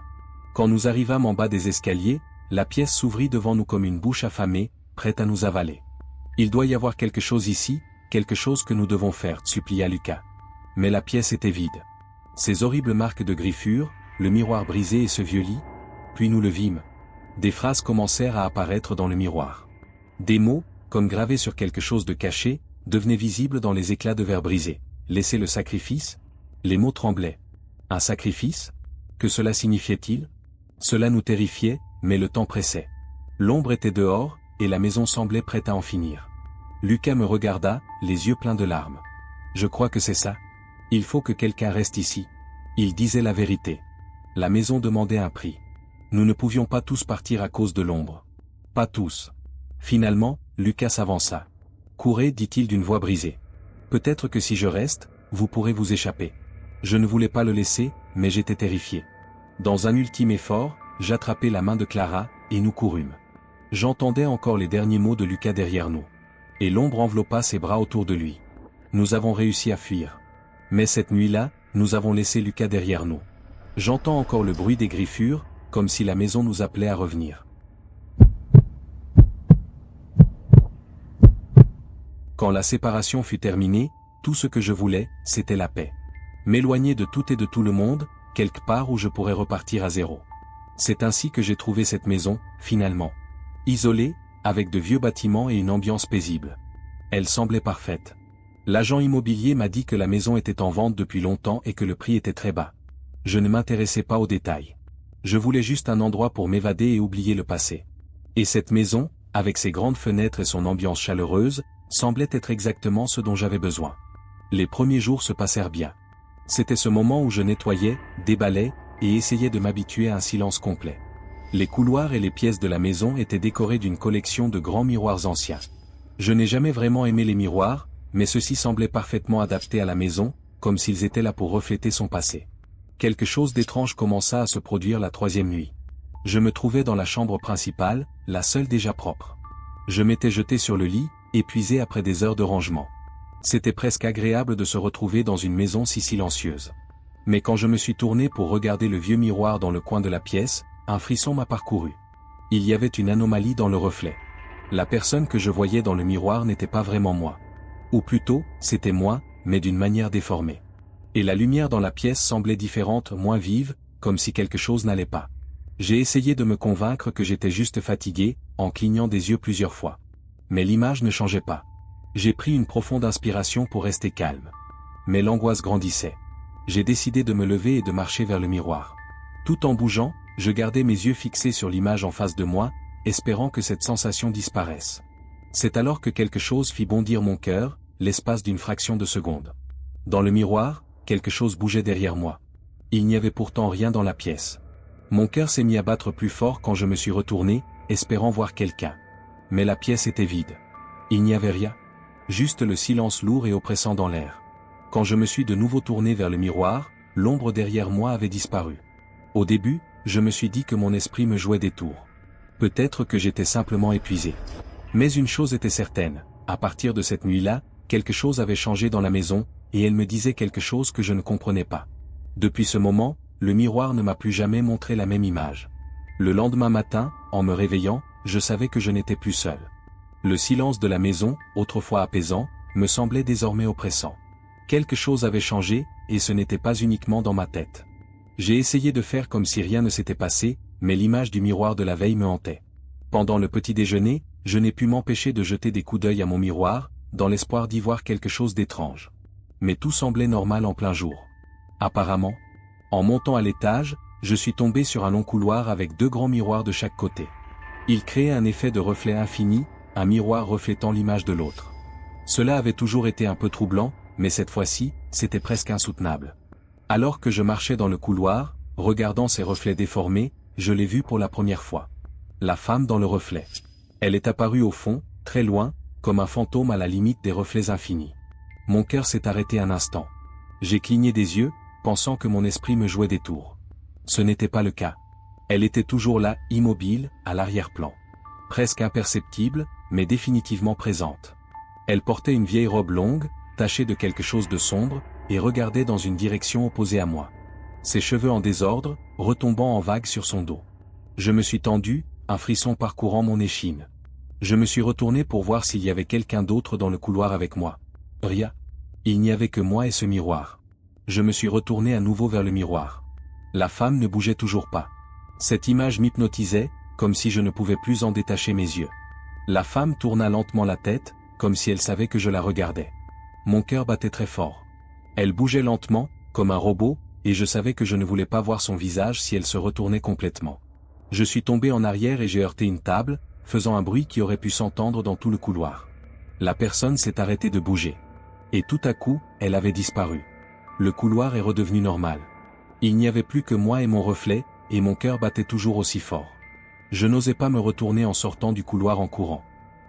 Quand nous arrivâmes en bas des escaliers, la pièce s'ouvrit devant nous comme une bouche affamée, prête à nous avaler. « Il doit y avoir quelque chose ici, quelque chose que nous devons faire, » supplia Lucas. Mais la pièce était vide. Ces horribles marques de griffures, le miroir brisé et ce vieux lit, puis nous le vîmes. Des phrases commencèrent à apparaître dans le miroir. Des mots, comme gravés sur quelque chose de caché, devenaient visibles dans les éclats de verre brisé. Laisser le sacrifice ? Les mots tremblaient. Un sacrifice ? Que cela signifiait-il ? Cela nous terrifiait, mais le temps pressait. L'ombre était dehors, et la maison semblait prête à en finir. Lucas me regarda, les yeux pleins de larmes. Je crois que c'est ça. Il faut que quelqu'un reste ici. Il disait la vérité. La maison demandait un prix. Nous ne pouvions pas tous partir à cause de l'ombre. Pas tous. Finalement, Lucas s'avança. Courez, dit-il d'une voix brisée. Peut-être que si je reste, vous pourrez vous échapper. Je ne voulais pas le laisser, mais j'étais terrifié. Dans un ultime effort, j'attrapai la main de Clara, et nous courûmes. J'entendais encore les derniers mots de Lucas derrière nous. Et l'ombre enveloppa ses bras autour de lui. Nous avons réussi à fuir. Mais cette nuit-là, nous avons laissé Lucas derrière nous. J'entends encore le bruit des griffures, comme si la maison nous appelait à revenir. Quand la séparation fut terminée, tout ce que je voulais, c'était la paix. M'éloigner de tout et de tout le monde, quelque part où je pourrais repartir à zéro. C'est ainsi que j'ai trouvé cette maison, finalement. Isolée, avec de vieux bâtiments et une ambiance paisible. Elle semblait parfaite. L'agent immobilier m'a dit que la maison était en vente depuis longtemps et que le prix était très bas. Je ne m'intéressais pas aux détails. Je voulais juste un endroit pour m'évader et oublier le passé. Et cette maison, avec ses grandes fenêtres et son ambiance chaleureuse, semblait être exactement ce dont j'avais besoin. Les premiers jours se passèrent bien. C'était ce moment où je nettoyais, déballais, et essayais de m'habituer à un silence complet. Les couloirs et les pièces de la maison étaient décorés d'une collection de grands miroirs anciens. Je n'ai jamais vraiment aimé les miroirs, mais ceux-ci semblaient parfaitement adaptés à la maison, comme s'ils étaient là pour refléter son passé. Quelque chose d'étrange commença à se produire la troisième nuit. Je me trouvais dans la chambre principale, la seule déjà propre. Je m'étais jeté sur le lit, épuisé après des heures de rangement. C'était presque agréable de se retrouver dans une maison si silencieuse. Mais quand je me suis tourné pour regarder le vieux miroir dans le coin de la pièce, un frisson m'a parcouru. Il y avait une anomalie dans le reflet. La personne que je voyais dans le miroir n'était pas vraiment moi. Ou plutôt, c'était moi, mais d'une manière déformée. Et la lumière dans la pièce semblait différente, moins vive, comme si quelque chose n'allait pas. J'ai essayé de me convaincre que j'étais juste fatigué, en clignant des yeux plusieurs fois. Mais l'image ne changeait pas. J'ai pris une profonde inspiration pour rester calme. Mais l'angoisse grandissait. J'ai décidé de me lever et de marcher vers le miroir. Tout en bougeant, je gardais mes yeux fixés sur l'image en face de moi, espérant que cette sensation disparaisse. C'est alors que quelque chose fit bondir mon cœur, l'espace d'une fraction de seconde. Dans le miroir, quelque chose bougeait derrière moi. Il n'y avait pourtant rien dans la pièce. Mon cœur s'est mis à battre plus fort quand je me suis retourné, espérant voir quelqu'un. Mais la pièce était vide. Il n'y avait rien. Juste le silence lourd et oppressant dans l'air. Quand je me suis de nouveau tourné vers le miroir, l'ombre derrière moi avait disparu. Au début, je me suis dit que mon esprit me jouait des tours. Peut-être que j'étais simplement épuisé. Mais une chose était certaine, à partir de cette nuit-là, quelque chose avait changé dans la maison, et elle me disait quelque chose que je ne comprenais pas. Depuis ce moment, le miroir ne m'a plus jamais montré la même image. Le lendemain matin, en me réveillant, je savais que je n'étais plus seul. Le silence de la maison, autrefois apaisant, me semblait désormais oppressant. Quelque chose avait changé, et ce n'était pas uniquement dans ma tête. J'ai essayé de faire comme si rien ne s'était passé, mais l'image du miroir de la veille me hantait. Pendant le petit déjeuner, je n'ai pu m'empêcher de jeter des coups d'œil à mon miroir, dans l'espoir d'y voir quelque chose d'étrange. Mais tout semblait normal en plein jour. Apparemment, en montant à l'étage, je suis tombé sur un long couloir avec 2 grands miroirs de chaque côté. Ils créaient un effet de reflet infini, un miroir reflétant l'image de l'autre. Cela avait toujours été un peu troublant, mais cette fois-ci, c'était presque insoutenable. Alors que je marchais dans le couloir, regardant ces reflets déformés, je l'ai vue pour la première fois. La femme dans le reflet. Elle est apparue au fond, très loin, comme un fantôme à la limite des reflets infinis. Mon cœur s'est arrêté un instant. J'ai cligné des yeux, pensant que mon esprit me jouait des tours. Ce n'était pas le cas. Elle était toujours là, immobile, à l'arrière-plan. Presque imperceptible, mais définitivement présente. Elle portait une vieille robe longue, tachée de quelque chose de sombre, et regardait dans une direction opposée à moi. Ses cheveux en désordre, retombant en vagues sur son dos. Je me suis tendu, un frisson parcourant mon échine. Je me suis retourné pour voir s'il y avait quelqu'un d'autre dans le couloir avec moi. Rien. Il n'y avait que moi et ce miroir. Je me suis retourné à nouveau vers le miroir. La femme ne bougeait toujours pas. Cette image m'hypnotisait, comme si je ne pouvais plus en détacher mes yeux. La femme tourna lentement la tête, comme si elle savait que je la regardais. Mon cœur battait très fort. Elle bougeait lentement, comme un robot, et je savais que je ne voulais pas voir son visage si elle se retournait complètement. Je suis tombé en arrière et j'ai heurté une table, faisant un bruit qui aurait pu s'entendre dans tout le couloir. La personne s'est arrêtée de bouger. Et tout à coup, elle avait disparu. Le couloir est redevenu normal. Il n'y avait plus que moi et mon reflet, et mon cœur battait toujours aussi fort. Je n'osais pas me retourner en sortant du couloir en courant.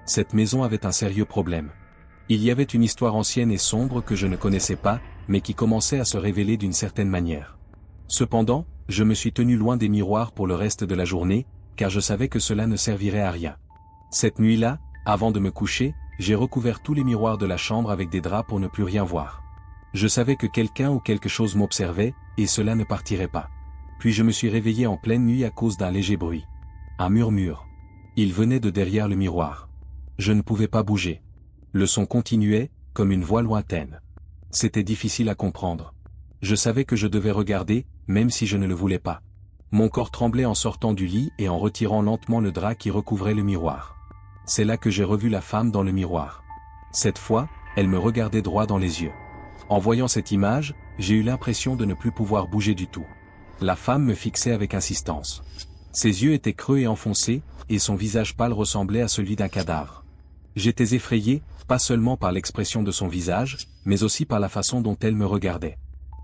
Cette maison avait un sérieux problème. Il y avait une histoire ancienne et sombre que je ne connaissais pas, mais qui commençait à se révéler d'une certaine manière. Cependant, je me suis tenu loin des miroirs pour le reste de la journée, car je savais que cela ne servirait à rien. Cette nuit-là, avant de me coucher, j'ai recouvert tous les miroirs de la chambre avec des draps pour ne plus rien voir. Je savais que quelqu'un ou quelque chose m'observait, et cela ne partirait pas. Puis je me suis réveillé en pleine nuit à cause d'un léger bruit. Un murmure. Il venait de derrière le miroir. Je ne pouvais pas bouger. Le son continuait, comme une voix lointaine. C'était difficile à comprendre. Je savais que je devais regarder, même si je ne le voulais pas. Mon corps tremblait en sortant du lit et en retirant lentement le drap qui recouvrait le miroir. C'est là que j'ai revu la femme dans le miroir. Cette fois, elle me regardait droit dans les yeux. En voyant cette image, j'ai eu l'impression de ne plus pouvoir bouger du tout. La femme me fixait avec insistance. Ses yeux étaient creux et enfoncés, et son visage pâle ressemblait à celui d'un cadavre. J'étais effrayé, pas seulement par l'expression de son visage, mais aussi par la façon dont elle me regardait.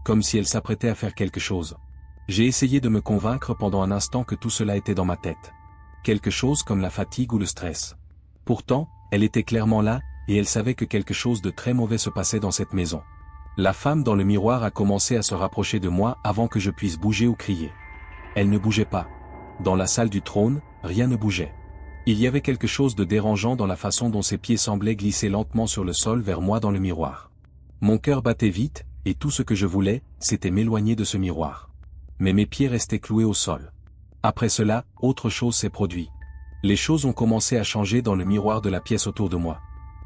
comme si elle s'apprêtait à faire quelque chose. J'ai essayé de me convaincre pendant un instant que tout cela était dans ma tête. Quelque chose comme la fatigue ou le stress. Pourtant, elle était clairement là, et elle savait que quelque chose de très mauvais se passait dans cette maison. La femme dans le miroir a commencé à se rapprocher de moi avant que je puisse bouger ou crier. Elle ne bougeait pas. Dans la salle du trône, rien ne bougeait. Il y avait quelque chose de dérangeant dans la façon dont ses pieds semblaient glisser lentement sur le sol vers moi dans le miroir. Mon cœur battait vite, et tout ce que je voulais, c'était m'éloigner de ce miroir. Mais mes pieds restaient cloués au sol. Après cela, autre chose s'est produit. Les choses ont commencé à changer dans le miroir de la pièce autour de moi.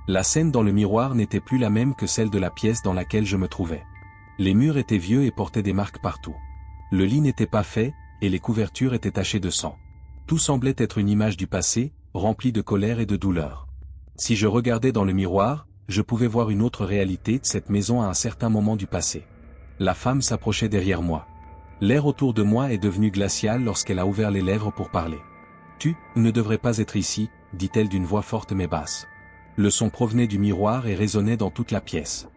La scène dans le miroir n'était plus la même que celle de la pièce dans laquelle je me trouvais. Les murs étaient vieux et portaient des marques partout. Le lit n'était pas fait, et les couvertures étaient tachées de sang. Tout semblait être une image du passé, remplie de colère et de douleur. Si je regardais dans le miroir, je pouvais voir une autre réalité de cette maison à un certain moment du passé. La femme s'approchait derrière moi. L'air autour de moi est devenu glacial lorsqu'elle a ouvert les lèvres pour parler. « Tu ne devrais pas être ici », dit-elle d'une voix forte mais basse. Le son provenait du miroir et résonnait dans toute la pièce.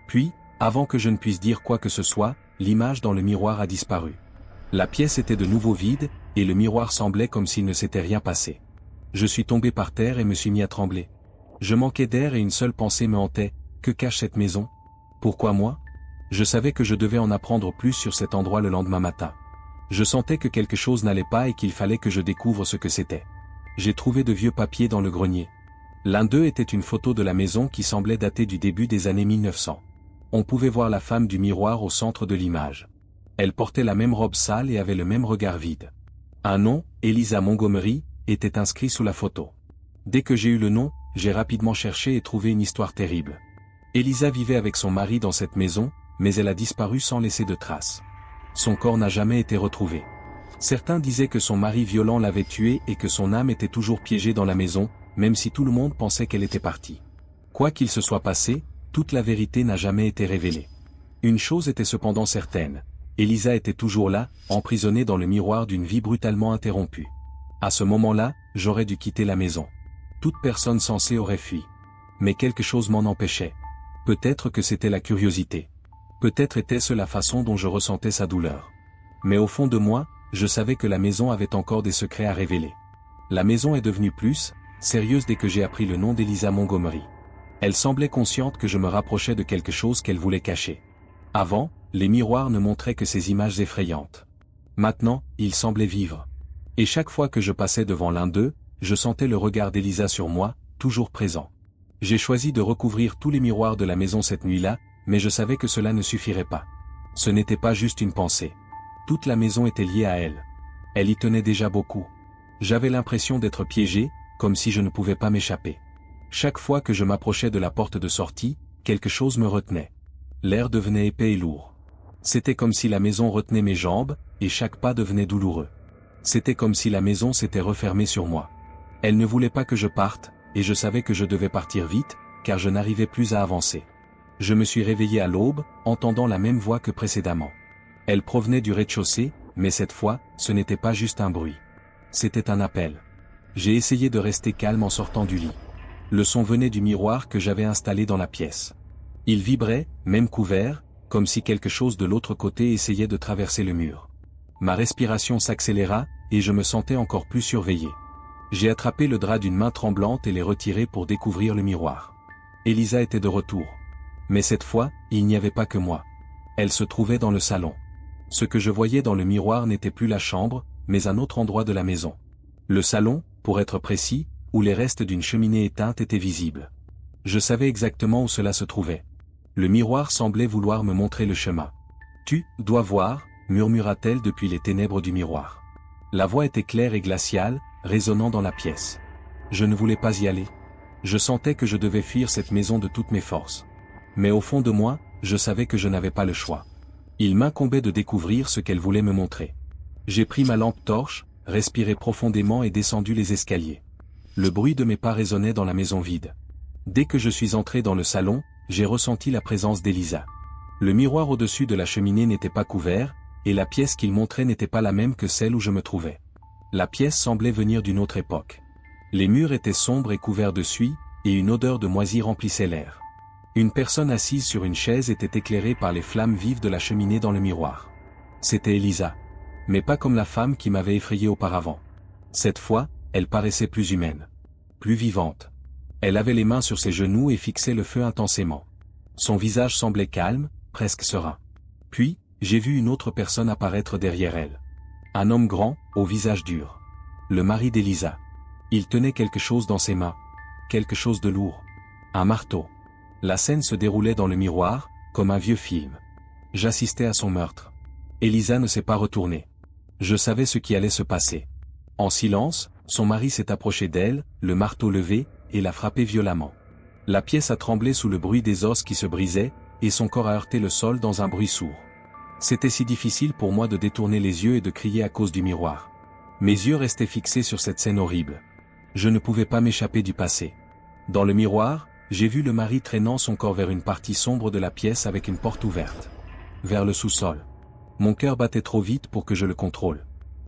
Puis, avant que je ne puisse dire quoi que ce soit, l'image dans le miroir a disparu. La pièce était de nouveau vide, et le miroir semblait comme s'il ne s'était rien passé. Je suis tombé par terre et me suis mis à trembler. Je manquais d'air et une seule pensée me hantait, que cache cette maison? Pourquoi moi? Je savais que je devais en apprendre plus sur cet endroit le lendemain matin. Je sentais que quelque chose n'allait pas et qu'il fallait que je découvre ce que c'était. J'ai trouvé de vieux papiers dans le grenier. L'un d'eux était une photo de la maison qui semblait dater du début des années 1900. On pouvait voir la femme du miroir au centre de l'image. Elle portait la même robe sale et avait le même regard vide. Un nom, Eliza Montgomery, était inscrit sous la photo. Dès que j'ai eu le nom, j'ai rapidement cherché et trouvé une histoire terrible. Eliza vivait avec son mari dans cette maison, mais elle a disparu sans laisser de traces. Son corps n'a jamais été retrouvé. Certains disaient que son mari violent l'avait tuée et que son âme était toujours piégée dans la maison, même si tout le monde pensait qu'elle était partie. Quoi qu'il se soit passé, toute la vérité n'a jamais été révélée. Une chose était cependant certaine. Eliza était toujours là, emprisonnée dans le miroir d'une vie brutalement interrompue. À ce moment-là, j'aurais dû quitter la maison. Toute personne censée aurait fui. Mais quelque chose m'en empêchait. Peut-être que c'était la curiosité. Peut-être était-ce la façon dont je ressentais sa douleur. Mais au fond de moi, je savais que la maison avait encore des secrets à révéler. La maison est devenue plus sérieuse dès que j'ai appris le nom d'Eliza Montgomery. Elle semblait consciente que je me rapprochais de quelque chose qu'elle voulait cacher. Avant, les miroirs ne montraient que ces images effrayantes. Maintenant, ils semblaient vivre. Et chaque fois que je passais devant l'un d'eux, je sentais le regard d'Eliza sur moi, toujours présent. J'ai choisi de recouvrir tous les miroirs de la maison cette nuit-là, mais je savais que cela ne suffirait pas. Ce n'était pas juste une pensée. Toute la maison était liée à elle. Elle y tenait déjà beaucoup. J'avais l'impression d'être piégé, comme si je ne pouvais pas m'échapper. Chaque fois que je m'approchais de la porte de sortie, quelque chose me retenait. L'air devenait épais et lourd. C'était comme si la maison retenait mes jambes, et chaque pas devenait douloureux. C'était comme si la maison s'était refermée sur moi. Elle ne voulait pas que je parte, et je savais que je devais partir vite, car je n'arrivais plus à avancer. Je me suis réveillé à l'aube, entendant la même voix que précédemment. Elle provenait du rez-de-chaussée, mais cette fois, ce n'était pas juste un bruit. C'était un appel. J'ai essayé de rester calme en sortant du lit. Le son venait du miroir que j'avais installé dans la pièce. Il vibrait, même couvert, comme si quelque chose de l'autre côté essayait de traverser le mur. Ma respiration s'accéléra, et je me sentais encore plus surveillé. J'ai attrapé le drap d'une main tremblante et l'ai retiré pour découvrir le miroir. Eliza était de retour. Mais cette fois, il n'y avait pas que moi. Elle se trouvait dans le salon. Ce que je voyais dans le miroir n'était plus la chambre, mais un autre endroit de la maison. Le salon, pour être précis, où les restes d'une cheminée éteinte étaient visibles. Je savais exactement où cela se trouvait. Le miroir semblait vouloir me montrer le chemin. « Tu dois voir », murmura-t-elle depuis les ténèbres du miroir. La voix était claire et glaciale, résonnant dans la pièce. Je ne voulais pas y aller. Je sentais que je devais fuir cette maison de toutes mes forces. Mais au fond de moi, je savais que je n'avais pas le choix. Il m'incombait de découvrir ce qu'elle voulait me montrer. J'ai pris ma lampe torche, respiré profondément et descendu les escaliers. Le bruit de mes pas résonnait dans la maison vide. Dès que je suis entré dans le salon, j'ai ressenti la présence d'Eliza. Le miroir au-dessus de la cheminée n'était pas couvert, et la pièce qu'il montrait n'était pas la même que celle où je me trouvais. La pièce semblait venir d'une autre époque. Les murs étaient sombres et couverts de suie, et une odeur de moisi remplissait l'air. Une personne assise sur une chaise était éclairée par les flammes vives de la cheminée dans le miroir. C'était Elisa. Mais pas comme la femme qui m'avait effrayé auparavant. Cette fois, elle paraissait plus humaine. Plus vivante. Elle avait les mains sur ses genoux et fixait le feu intensément. Son visage semblait calme, presque serein. Puis, j'ai vu une autre personne apparaître derrière elle. Un homme grand, au visage dur. Le mari d'Elisa. Il tenait quelque chose dans ses mains. Quelque chose de lourd. Un marteau. La scène se déroulait dans le miroir, comme un vieux film. J'assistais à son meurtre. Elisa ne s'est pas retournée. Je savais ce qui allait se passer. En silence, son mari s'est approché d'elle, le marteau levé, et l'a frappé violemment. La pièce a tremblé sous le bruit des os qui se brisaient, et son corps a heurté le sol dans un bruit sourd. C'était si difficile pour moi de détourner les yeux et de crier à cause du miroir. Mes yeux restaient fixés sur cette scène horrible. Je ne pouvais pas m'échapper du passé. Dans le miroir, j'ai vu le mari traînant son corps vers une partie sombre de la pièce avec une porte ouverte. Vers le sous-sol. Mon cœur battait trop vite pour que je le contrôle.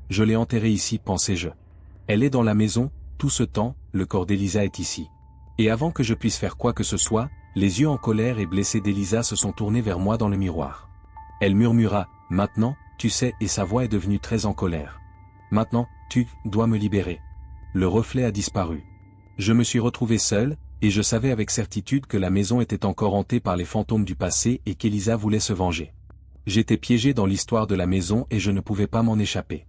Je l'ai enterrée ici, pensais-je. Elle est dans la maison, tout ce temps, le corps d'Elisa est ici. Et avant que je puisse faire quoi que ce soit, les yeux en colère et blessés d'Elisa se sont tournés vers moi dans le miroir. Elle murmura, « Maintenant, tu sais » et sa voix est devenue très en colère. « Maintenant, tu dois me libérer. » Le reflet a disparu. Je me suis retrouvé seul, et je savais avec certitude que la maison était encore hantée par les fantômes du passé et qu'Elisa voulait se venger. J'étais piégé dans l'histoire de la maison et je ne pouvais pas m'en échapper.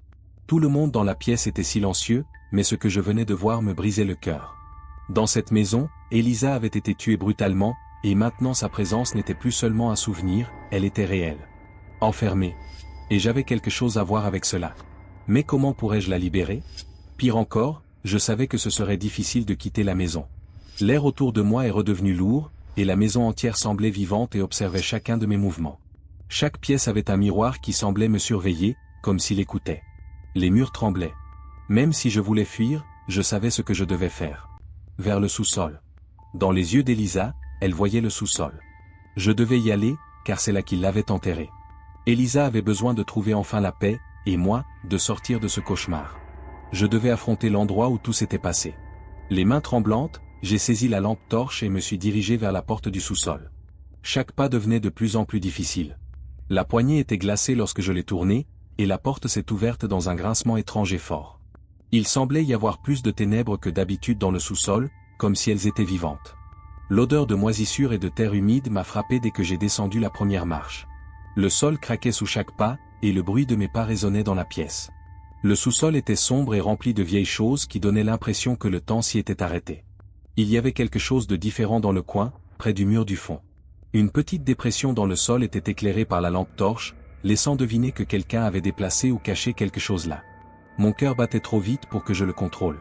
Tout le monde dans la pièce était silencieux, mais ce que je venais de voir me brisait le cœur. Dans cette maison, Elisa avait été tuée brutalement, et maintenant sa présence n'était plus seulement un souvenir, elle était réelle. Enfermée. Et j'avais quelque chose à voir avec cela. Mais comment pourrais-je la libérer? Pire encore, je savais que ce serait difficile de quitter la maison. L'air autour de moi est redevenu lourd, et la maison entière semblait vivante et observait chacun de mes mouvements. Chaque pièce avait un miroir qui semblait me surveiller, comme s'il écoutait. Les murs tremblaient. Même si je voulais fuir, je savais ce que je devais faire. Vers le sous-sol. Dans les yeux d'Elisa, elle voyait le sous-sol. Je devais y aller, car c'est là qu'il l'avait enterrée. Elisa avait besoin de trouver enfin la paix, et moi, de sortir de ce cauchemar. Je devais affronter l'endroit où tout s'était passé. Les mains tremblantes, j'ai saisi la lampe torche et me suis dirigé vers la porte du sous-sol. Chaque pas devenait de plus en plus difficile. La poignée était glacée lorsque je l'ai tournée, et la porte s'est ouverte dans un grincement étrange et fort. Il semblait y avoir plus de ténèbres que d'habitude dans le sous-sol, comme si elles étaient vivantes. L'odeur de moisissure et de terre humide m'a frappé dès que j'ai descendu la première marche. Le sol craquait sous chaque pas, et le bruit de mes pas résonnait dans la pièce. Le sous-sol était sombre et rempli de vieilles choses qui donnaient l'impression que le temps s'y était arrêté. Il y avait quelque chose de différent dans le coin, près du mur du fond. Une petite dépression dans le sol était éclairée par la lampe torche, laissant deviner que quelqu'un avait déplacé ou caché quelque chose là. Mon cœur battait trop vite pour que je le contrôle.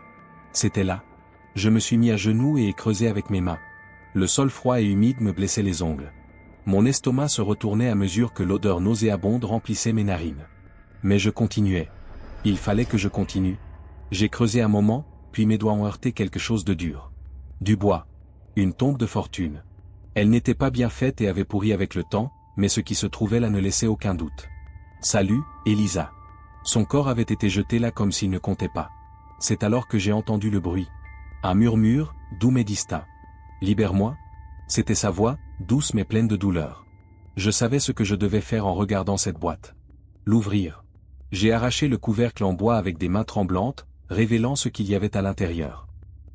C'était là. Je me suis mis à genoux et ai creusé avec mes mains. Le sol froid et humide me blessait les ongles. Mon estomac se retournait à mesure que l'odeur nauséabonde remplissait mes narines. Mais je continuais. Il fallait que je continue. J'ai creusé un moment, puis mes doigts ont heurté quelque chose de dur. Du bois. Une tombe de fortune. Elle n'était pas bien faite et avait pourri avec le temps, mais ce qui se trouvait là ne laissait aucun doute. Salut, Elisa. Son corps avait été jeté là comme s'il ne comptait pas. C'est alors que j'ai entendu le bruit. Un murmure, doux mais distinct. Libère-moi. C'était sa voix, douce mais pleine de douleur. Je savais ce que je devais faire en regardant cette boîte. L'ouvrir. J'ai arraché le couvercle en bois avec des mains tremblantes, révélant ce qu'il y avait à l'intérieur.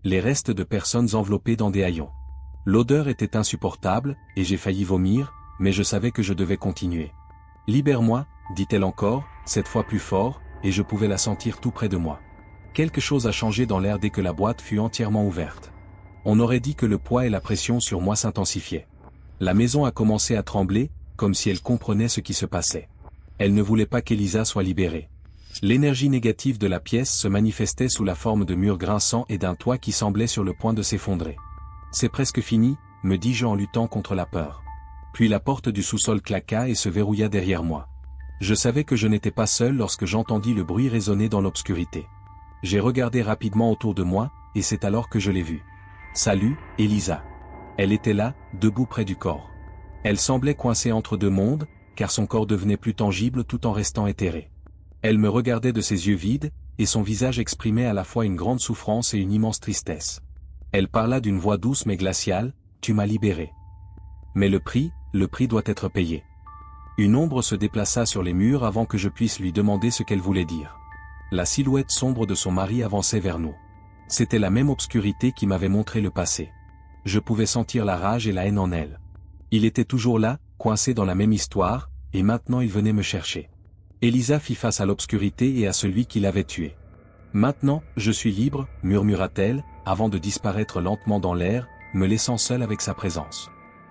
Les restes de personnes enveloppées dans des haillons. L'odeur était insupportable, et j'ai failli vomir, mais je savais que je devais continuer. Libère-moi, dit-elle encore, cette fois plus fort, et je pouvais la sentir tout près de moi. Quelque chose a changé dans l'air dès que la boîte fut entièrement ouverte. On aurait dit que le poids et la pression sur moi s'intensifiaient. La maison a commencé à trembler, comme si elle comprenait ce qui se passait. Elle ne voulait pas qu'Elisa soit libérée. L'énergie négative de la pièce se manifestait sous la forme de murs grinçants et d'un toit qui semblait sur le point de s'effondrer. C'est presque fini, me dis-je en luttant contre la peur. Puis la porte du sous-sol claqua et se verrouilla derrière moi. Je savais que je n'étais pas seul lorsque j'entendis le bruit résonner dans l'obscurité. J'ai regardé rapidement autour de moi, et c'est alors que je l'ai vue. Salut, Elisa. Elle était là, debout près du corps. Elle semblait coincée entre deux mondes, car son corps devenait plus tangible tout en restant éthéré. Elle me regardait de ses yeux vides, et son visage exprimait à la fois une grande souffrance et une immense tristesse. Elle parla d'une voix douce mais glaciale, « Tu m'as libéré. Mais le prix doit être payé. Une ombre se déplaça sur les murs avant que je puisse lui demander ce qu'elle voulait dire. La silhouette sombre de son mari avançait vers nous. C'était la même obscurité qui m'avait montré le passé. Je pouvais sentir la rage et la haine en elle. Il était toujours là, coincé dans la même histoire, et maintenant il venait me chercher. Elisa fit face à l'obscurité et à celui qui l'avait tuée. Maintenant, je suis libre, murmura-t-elle, avant de disparaître lentement dans l'air, me laissant seul avec sa présence.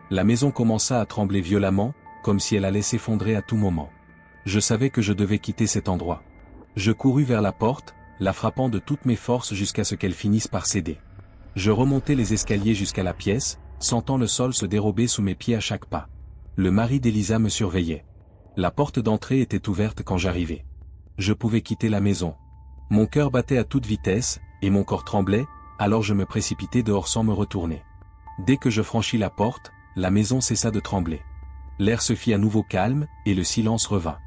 La maison commença à trembler violemment, comme si elle allait s'effondrer à tout moment. Je savais que je devais quitter cet endroit. Je courus vers la porte, la frappant de toutes mes forces jusqu'à ce qu'elle finisse par céder. Je remontai les escaliers jusqu'à la pièce, sentant le sol se dérober sous mes pieds à chaque pas. Le mari d'Elisa me surveillait. La porte d'entrée était ouverte quand j'arrivai. Je pouvais quitter la maison. Mon cœur battait à toute vitesse, et mon corps tremblait, alors je me précipitai dehors sans me retourner. Dès que je franchis la porte, la maison cessa de trembler. L'air se fit à nouveau calme, et le silence revint.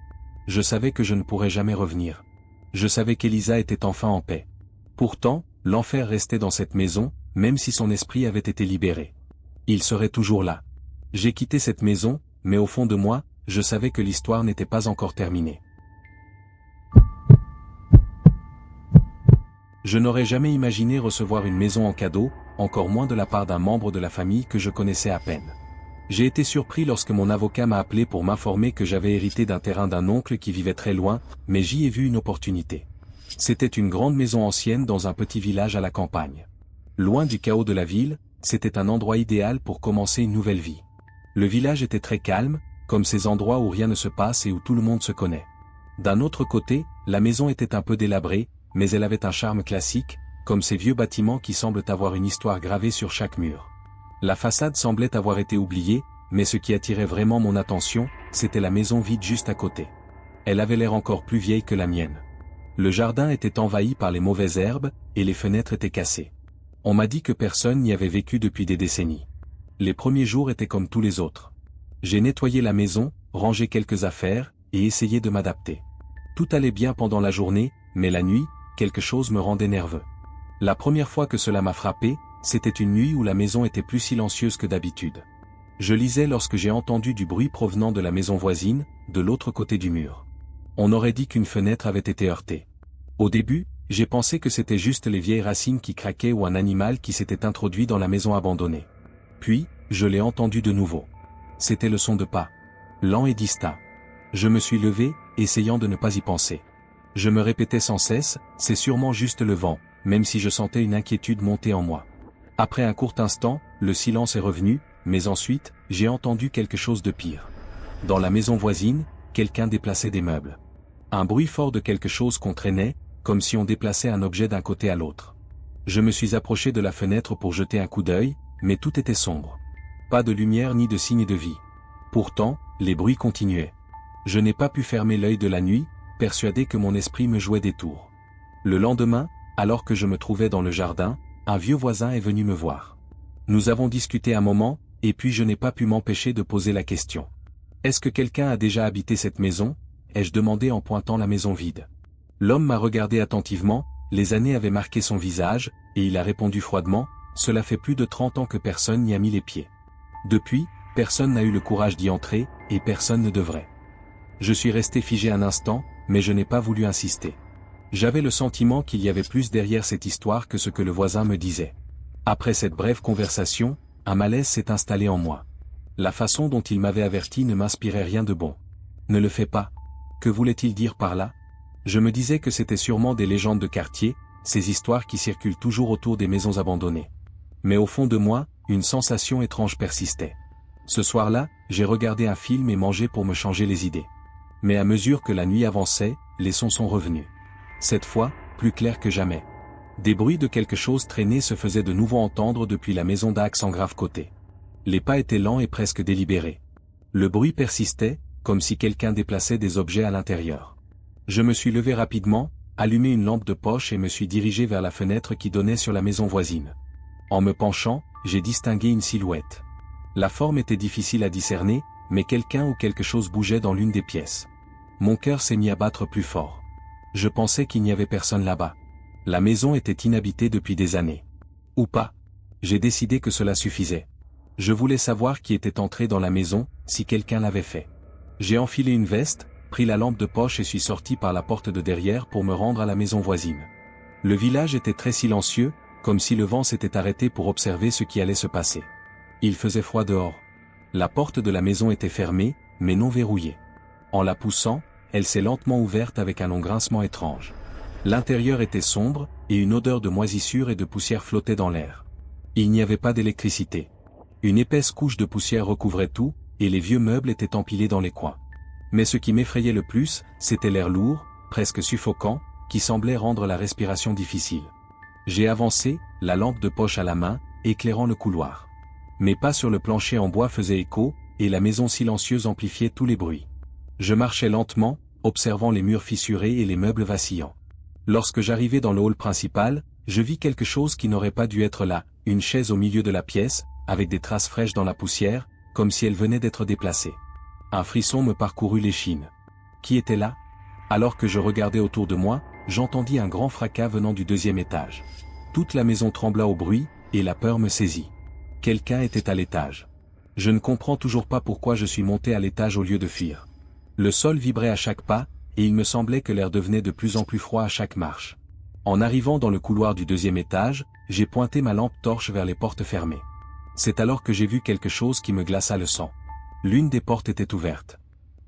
Je savais que je ne pourrais jamais revenir. Je savais qu'Elisa était enfin en paix. Pourtant, l'enfer restait dans cette maison, même si son esprit avait été libéré. Il serait toujours là. J'ai quitté cette maison, mais au fond de moi, je savais que l'histoire n'était pas encore terminée. Je n'aurais jamais imaginé recevoir une maison en cadeau, encore moins de la part d'un membre de la famille que je connaissais à peine. J'ai été surpris lorsque mon avocat m'a appelé pour m'informer que j'avais hérité d'un terrain d'un oncle qui vivait très loin, mais j'y ai vu une opportunité. C'était une grande maison ancienne dans un petit village à la campagne. Loin du chaos de la ville, c'était un endroit idéal pour commencer une nouvelle vie. Le village était très calme, comme ces endroits où rien ne se passe et où tout le monde se connaît. D'un autre côté, la maison était un peu délabrée, mais elle avait un charme classique, comme ces vieux bâtiments qui semblent avoir une histoire gravée sur chaque mur. La façade semblait avoir été oubliée, mais ce qui attirait vraiment mon attention, c'était la maison vide juste à côté. Elle avait l'air encore plus vieille que la mienne. Le jardin était envahi par les mauvaises herbes, et les fenêtres étaient cassées. On m'a dit que personne n'y avait vécu depuis des décennies. Les premiers jours étaient comme tous les autres. J'ai nettoyé la maison, rangé quelques affaires, et essayé de m'adapter. Tout allait bien pendant la journée, mais la nuit, quelque chose me rendait nerveux. La première fois que cela m'a frappé, c'était une nuit où la maison était plus silencieuse que d'habitude. Je lisais lorsque j'ai entendu du bruit provenant de la maison voisine, de l'autre côté du mur. On aurait dit qu'une fenêtre avait été heurtée. Au début, j'ai pensé que c'était juste les vieilles racines qui craquaient ou un animal qui s'était introduit dans la maison abandonnée. Puis, je l'ai entendu de nouveau. C'était le son de pas. Lent et distinct. Je me suis levé, essayant de ne pas y penser. Je me répétais sans cesse, c'est sûrement juste le vent, même si je sentais une inquiétude monter en moi. Après un court instant, le silence est revenu, mais ensuite, j'ai entendu quelque chose de pire. Dans la maison voisine, quelqu'un déplaçait des meubles. Un bruit fort de quelque chose qu'on traînait, comme si on déplaçait un objet d'un côté à l'autre. Je me suis approché de la fenêtre pour jeter un coup d'œil, mais tout était sombre. Pas de lumière ni de signe de vie. Pourtant, les bruits continuaient. Je n'ai pas pu fermer l'œil de la nuit, persuadé que mon esprit me jouait des tours. Le lendemain, alors que je me trouvais dans le jardin, un vieux voisin est venu me voir. Nous avons discuté un moment, et puis je n'ai pas pu m'empêcher de poser la question. Est-ce que quelqu'un a déjà habité cette maison ? Ai-je demandé en pointant la maison vide. L'homme m'a regardé attentivement, les années avaient marqué son visage, et il a répondu froidement, cela fait plus de 30 ans que personne n'y a mis les pieds. Depuis, personne n'a eu le courage d'y entrer, et personne ne devrait. Je suis resté figé un instant, mais je n'ai pas voulu insister. J'avais le sentiment qu'il y avait plus derrière cette histoire que ce que le voisin me disait. Après cette brève conversation, un malaise s'est installé en moi. La façon dont il m'avait averti ne m'inspirait rien de bon. Ne le fais pas. Que voulait-il dire par là ? Je me disais que c'était sûrement des légendes de quartier, ces histoires qui circulent toujours autour des maisons abandonnées. Mais au fond de moi, une sensation étrange persistait. Ce soir-là, j'ai regardé un film et mangé pour me changer les idées. Mais à mesure que la nuit avançait, les sons sont revenus. Cette fois, plus clairs que jamais. Des bruits de quelque chose traîné se faisaient de nouveau entendre depuis la maison d'Axe en grave côté. Les pas étaient lents et presque délibérés. Le bruit persistait, comme si quelqu'un déplaçait des objets à l'intérieur. Je me suis levé rapidement, allumé une lampe de poche et me suis dirigé vers la fenêtre qui donnait sur la maison voisine. En me penchant, j'ai distingué une silhouette. La forme était difficile à discerner, mais quelqu'un ou quelque chose bougeait dans l'une des pièces. Mon cœur s'est mis à battre plus fort. Je pensais qu'il n'y avait personne là-bas. La maison était inhabitée depuis des années. Ou pas. J'ai décidé que cela suffisait. Je voulais savoir qui était entré dans la maison, si quelqu'un l'avait fait. J'ai enfilé une veste, pris la lampe de poche et suis sorti par la porte de derrière pour me rendre à la maison voisine. Le village était très silencieux, comme si le vent s'était arrêté pour observer ce qui allait se passer. Il faisait froid dehors. La porte de la maison était fermée, mais non verrouillée. En la poussant, elle s'est lentement ouverte avec un long grincement étrange. L'intérieur était sombre, et une odeur de moisissure et de poussière flottait dans l'air. Il n'y avait pas d'électricité. Une épaisse couche de poussière recouvrait tout, et les vieux meubles étaient empilés dans les coins. Mais ce qui m'effrayait le plus, c'était l'air lourd, presque suffocant, qui semblait rendre la respiration difficile. J'ai avancé, la lampe de poche à la main, éclairant le couloir. Mes pas sur le plancher en bois faisaient écho, et la maison silencieuse amplifiait tous les bruits. Je marchais lentement, observant les murs fissurés et les meubles vacillants. Lorsque j'arrivai dans le hall principal, je vis quelque chose qui n'aurait pas dû être là, une chaise au milieu de la pièce, avec des traces fraîches dans la poussière, comme si elle venait d'être déplacée. Un frisson me parcourut l'échine. Qui était là? Alors que je regardais autour de moi, j'entendis un grand fracas venant du deuxième étage. Toute la maison trembla au bruit, et la peur me saisit. Quelqu'un était à l'étage. Je ne comprends toujours pas pourquoi je suis monté à l'étage au lieu de fuir. Le sol vibrait à chaque pas, et il me semblait que l'air devenait de plus en plus froid à chaque marche. En arrivant dans le couloir du deuxième étage, j'ai pointé ma lampe torche vers les portes fermées. C'est alors que j'ai vu quelque chose qui me glaça le sang. L'une des portes était ouverte.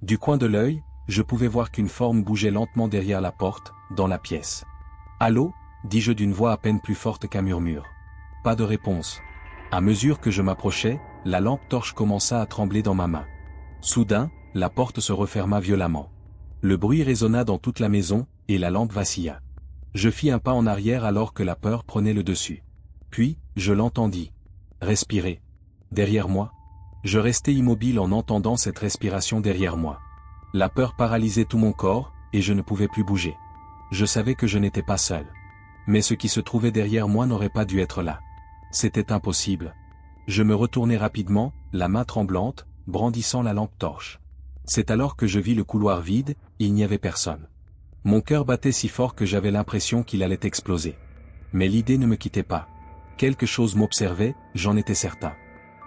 Du coin de l'œil, je pouvais voir qu'une forme bougeait lentement derrière la porte, dans la pièce. « Allô » dis-je d'une voix à peine plus forte qu'un murmure. Pas de réponse. À mesure que je m'approchais, la lampe torche commença à trembler dans ma main. Soudain, la porte se referma violemment. Le bruit résonna dans toute la maison, et la lampe vacilla. Je fis un pas en arrière alors que la peur prenait le dessus. Puis, je l'entendis. Respirer. Derrière moi. Je restai immobile en entendant cette respiration derrière moi. La peur paralysait tout mon corps, et je ne pouvais plus bouger. Je savais que je n'étais pas seul. Mais ce qui se trouvait derrière moi n'aurait pas dû être là. C'était impossible. Je me retournai rapidement, la main tremblante, brandissant la lampe torche. C'est alors que je vis le couloir vide, il n'y avait personne. Mon cœur battait si fort que j'avais l'impression qu'il allait exploser. Mais l'idée ne me quittait pas. Quelque chose m'observait, j'en étais certain.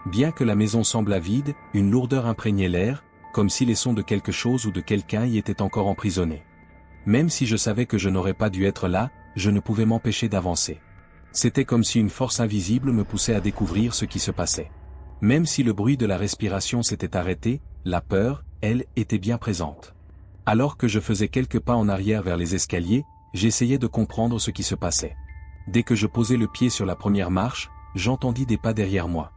Bien que la maison semblât vide, une lourdeur imprégnait l'air, comme si les sons de quelque chose ou de quelqu'un y étaient encore emprisonnés. Même si je savais que je n'aurais pas dû être là, je ne pouvais m'empêcher d'avancer. C'était comme si une force invisible me poussait à découvrir ce qui se passait. Même si le bruit de la respiration s'était arrêté, la peur, elle, était bien présente. Alors que je faisais quelques pas en arrière vers les escaliers, j'essayais de comprendre ce qui se passait. Dès que je posais le pied sur la première marche, j'entendis des pas derrière moi.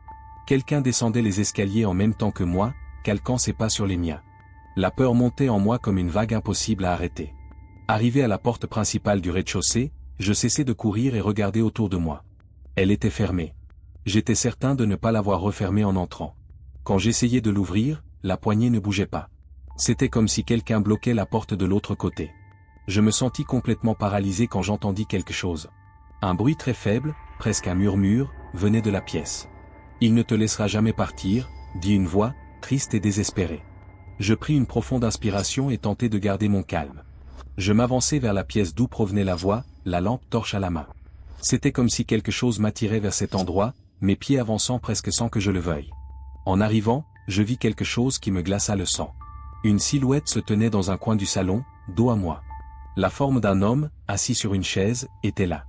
Quelqu'un descendait les escaliers en même temps que moi, calquant ses pas sur les miens. La peur montait en moi comme une vague impossible à arrêter. Arrivé à la porte principale du rez-de-chaussée, je cessai de courir et regardai autour de moi. Elle était fermée. J'étais certain de ne pas l'avoir refermée en entrant. Quand j'essayais de l'ouvrir, la poignée ne bougeait pas. C'était comme si quelqu'un bloquait la porte de l'autre côté. Je me sentis complètement paralysé quand j'entendis quelque chose. Un bruit très faible, presque un murmure, venait de la pièce. « Il ne te laissera jamais partir », dit une voix, triste et désespérée. Je pris une profonde inspiration et tentai de garder mon calme. Je m'avançai vers la pièce d'où provenait la voix, la lampe torche à la main. C'était comme si quelque chose m'attirait vers cet endroit, mes pieds avançant presque sans que je le veuille. En arrivant, je vis quelque chose qui me glaça le sang. Une silhouette se tenait dans un coin du salon, dos à moi. La forme d'un homme, assis sur une chaise, était là.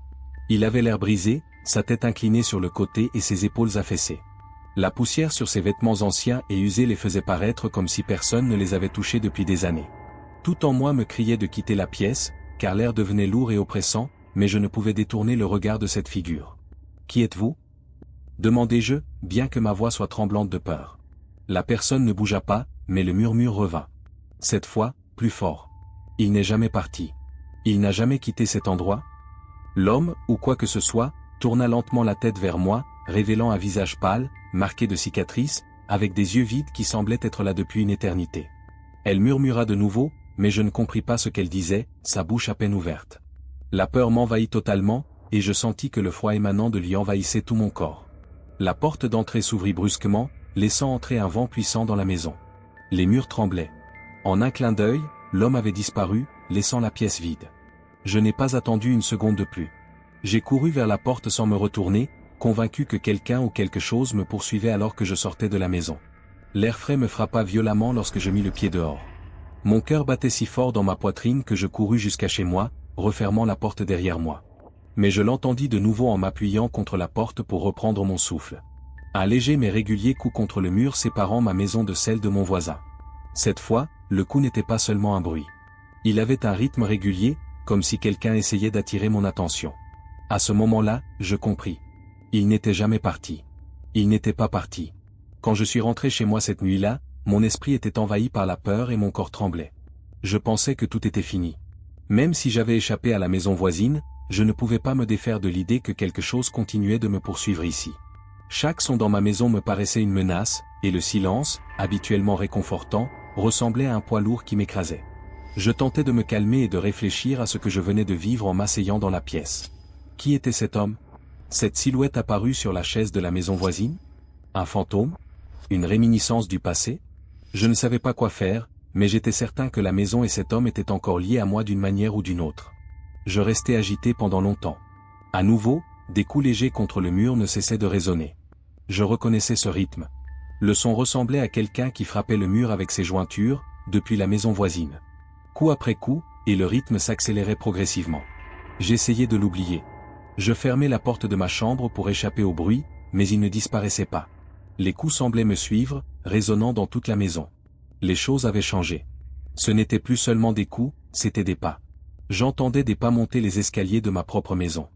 Il avait l'air brisé, sa tête inclinée sur le côté et ses épaules affaissées. La poussière sur ses vêtements anciens et usés les faisait paraître comme si personne ne les avait touchés depuis des années. Tout en moi me criait de quitter la pièce, car l'air devenait lourd et oppressant, mais je ne pouvais détourner le regard de cette figure. « Qui êtes-vous » demandai-je, bien que ma voix soit tremblante de peur. La personne ne bougea pas, mais le murmure revint. Cette fois, plus fort. « Il n'est jamais parti. Il n'a jamais quitté cet endroit ?» L'homme, ou quoi que ce soit, tourna lentement la tête vers moi, révélant un visage pâle, marqué de cicatrices, avec des yeux vides qui semblaient être là depuis une éternité. Elle murmura de nouveau, mais je ne compris pas ce qu'elle disait, sa bouche à peine ouverte. La peur m'envahit totalement, et je sentis que le froid émanant de lui envahissait tout mon corps. La porte d'entrée s'ouvrit brusquement, laissant entrer un vent puissant dans la maison. Les murs tremblaient. En un clin d'œil, l'homme avait disparu, laissant la pièce vide. Je n'ai pas attendu une seconde de plus. J'ai couru vers la porte sans me retourner, convaincu que quelqu'un ou quelque chose me poursuivait alors que je sortais de la maison. L'air frais me frappa violemment lorsque je mis le pied dehors. Mon cœur battait si fort dans ma poitrine que je courus jusqu'à chez moi, refermant la porte derrière moi. Mais je l'entendis de nouveau en m'appuyant contre la porte pour reprendre mon souffle. Un léger mais régulier coup contre le mur séparant ma maison de celle de mon voisin. Cette fois, le coup n'était pas seulement un bruit. Il avait un rythme régulier, comme si quelqu'un essayait d'attirer mon attention. À ce moment-là, je compris. Il n'était jamais parti. Il n'était pas parti. Quand je suis rentré chez moi cette nuit-là, mon esprit était envahi par la peur et mon corps tremblait. Je pensais que tout était fini. Même si j'avais échappé à la maison voisine, je ne pouvais pas me défaire de l'idée que quelque chose continuait de me poursuivre ici. Chaque son dans ma maison me paraissait une menace, et le silence, habituellement réconfortant, ressemblait à un poids lourd qui m'écrasait. Je tentais de me calmer et de réfléchir à ce que je venais de vivre en m'asseyant dans la pièce. Qui était cet homme? Cette silhouette apparue sur la chaise de la maison voisine? Un fantôme? Une réminiscence du passé? Je ne savais pas quoi faire, mais j'étais certain que la maison et cet homme étaient encore liés à moi d'une manière ou d'une autre. Je restais agité pendant longtemps. À nouveau, des coups légers contre le mur ne cessaient de résonner. Je reconnaissais ce rythme. Le son ressemblait à quelqu'un qui frappait le mur avec ses jointures, depuis la maison voisine. Coup après coup, et le rythme s'accélérait progressivement. J'essayais de l'oublier. Je fermais la porte de ma chambre pour échapper au bruit, mais il ne disparaissait pas. Les coups semblaient me suivre, résonnant dans toute la maison. Les choses avaient changé. Ce n'étaient plus seulement des coups, c'étaient des pas. J'entendais des pas monter les escaliers de ma propre maison.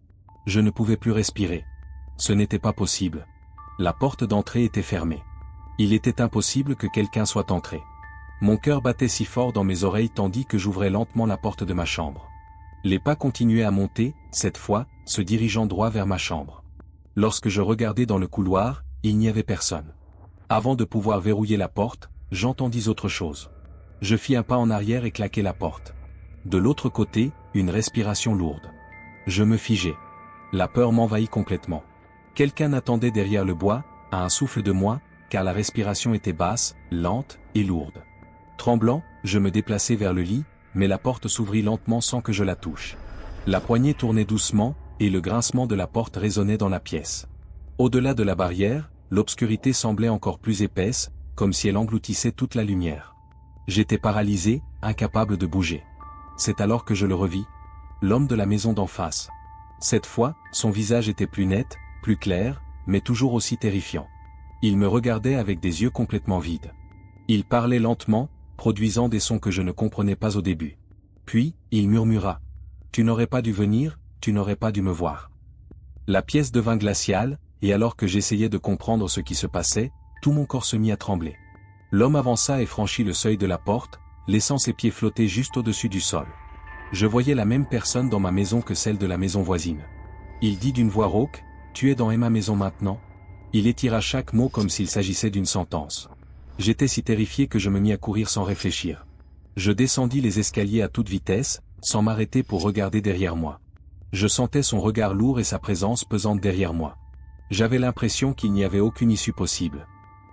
Je ne pouvais plus respirer. Ce n'était pas possible. La porte d'entrée était fermée. Il était impossible que quelqu'un soit entré. Mon cœur battait si fort dans mes oreilles tandis que j'ouvrais lentement la porte de ma chambre. Les pas continuaient à monter, cette fois, se dirigeant droit vers ma chambre. Lorsque je regardais dans le couloir, il n'y avait personne. Avant de pouvoir verrouiller la porte, j'entendis autre chose. Je fis un pas en arrière et claquai la porte. De l'autre côté, une respiration lourde. Je me figeai. La peur m'envahit complètement. Quelqu'un attendait derrière le bois, à un souffle de moi, car la respiration était basse, lente et lourde. Tremblant, je me déplaçai vers le lit, mais la porte s'ouvrit lentement sans que je la touche. La poignée tournait doucement, et le grincement de la porte résonnait dans la pièce. Au-delà de la barrière, l'obscurité semblait encore plus épaisse, comme si elle engloutissait toute la lumière. J'étais paralysé, incapable de bouger. C'est alors que je le revis. L'homme de la maison d'en face. Cette fois, son visage était plus net, plus clair, mais toujours aussi terrifiant. Il me regardait avec des yeux complètement vides. Il parlait lentement, produisant des sons que je ne comprenais pas au début. Puis, il murmura. « Tu n'aurais pas dû venir, tu n'aurais pas dû me voir. » La pièce devint glaciale, et alors que j'essayais de comprendre ce qui se passait, tout mon corps se mit à trembler. L'homme avança et franchit le seuil de la porte, laissant ses pieds flotter juste au-dessus du sol. Je voyais la même personne dans ma maison que celle de la maison voisine. Il dit d'une voix rauque, « Tu es dans ma maison maintenant ?» Il étira chaque mot comme s'il s'agissait d'une sentence. J'étais si terrifié que je me mis à courir sans réfléchir. Je descendis les escaliers à toute vitesse, sans m'arrêter pour regarder derrière moi. Je sentais son regard lourd et sa présence pesante derrière moi. J'avais l'impression qu'il n'y avait aucune issue possible.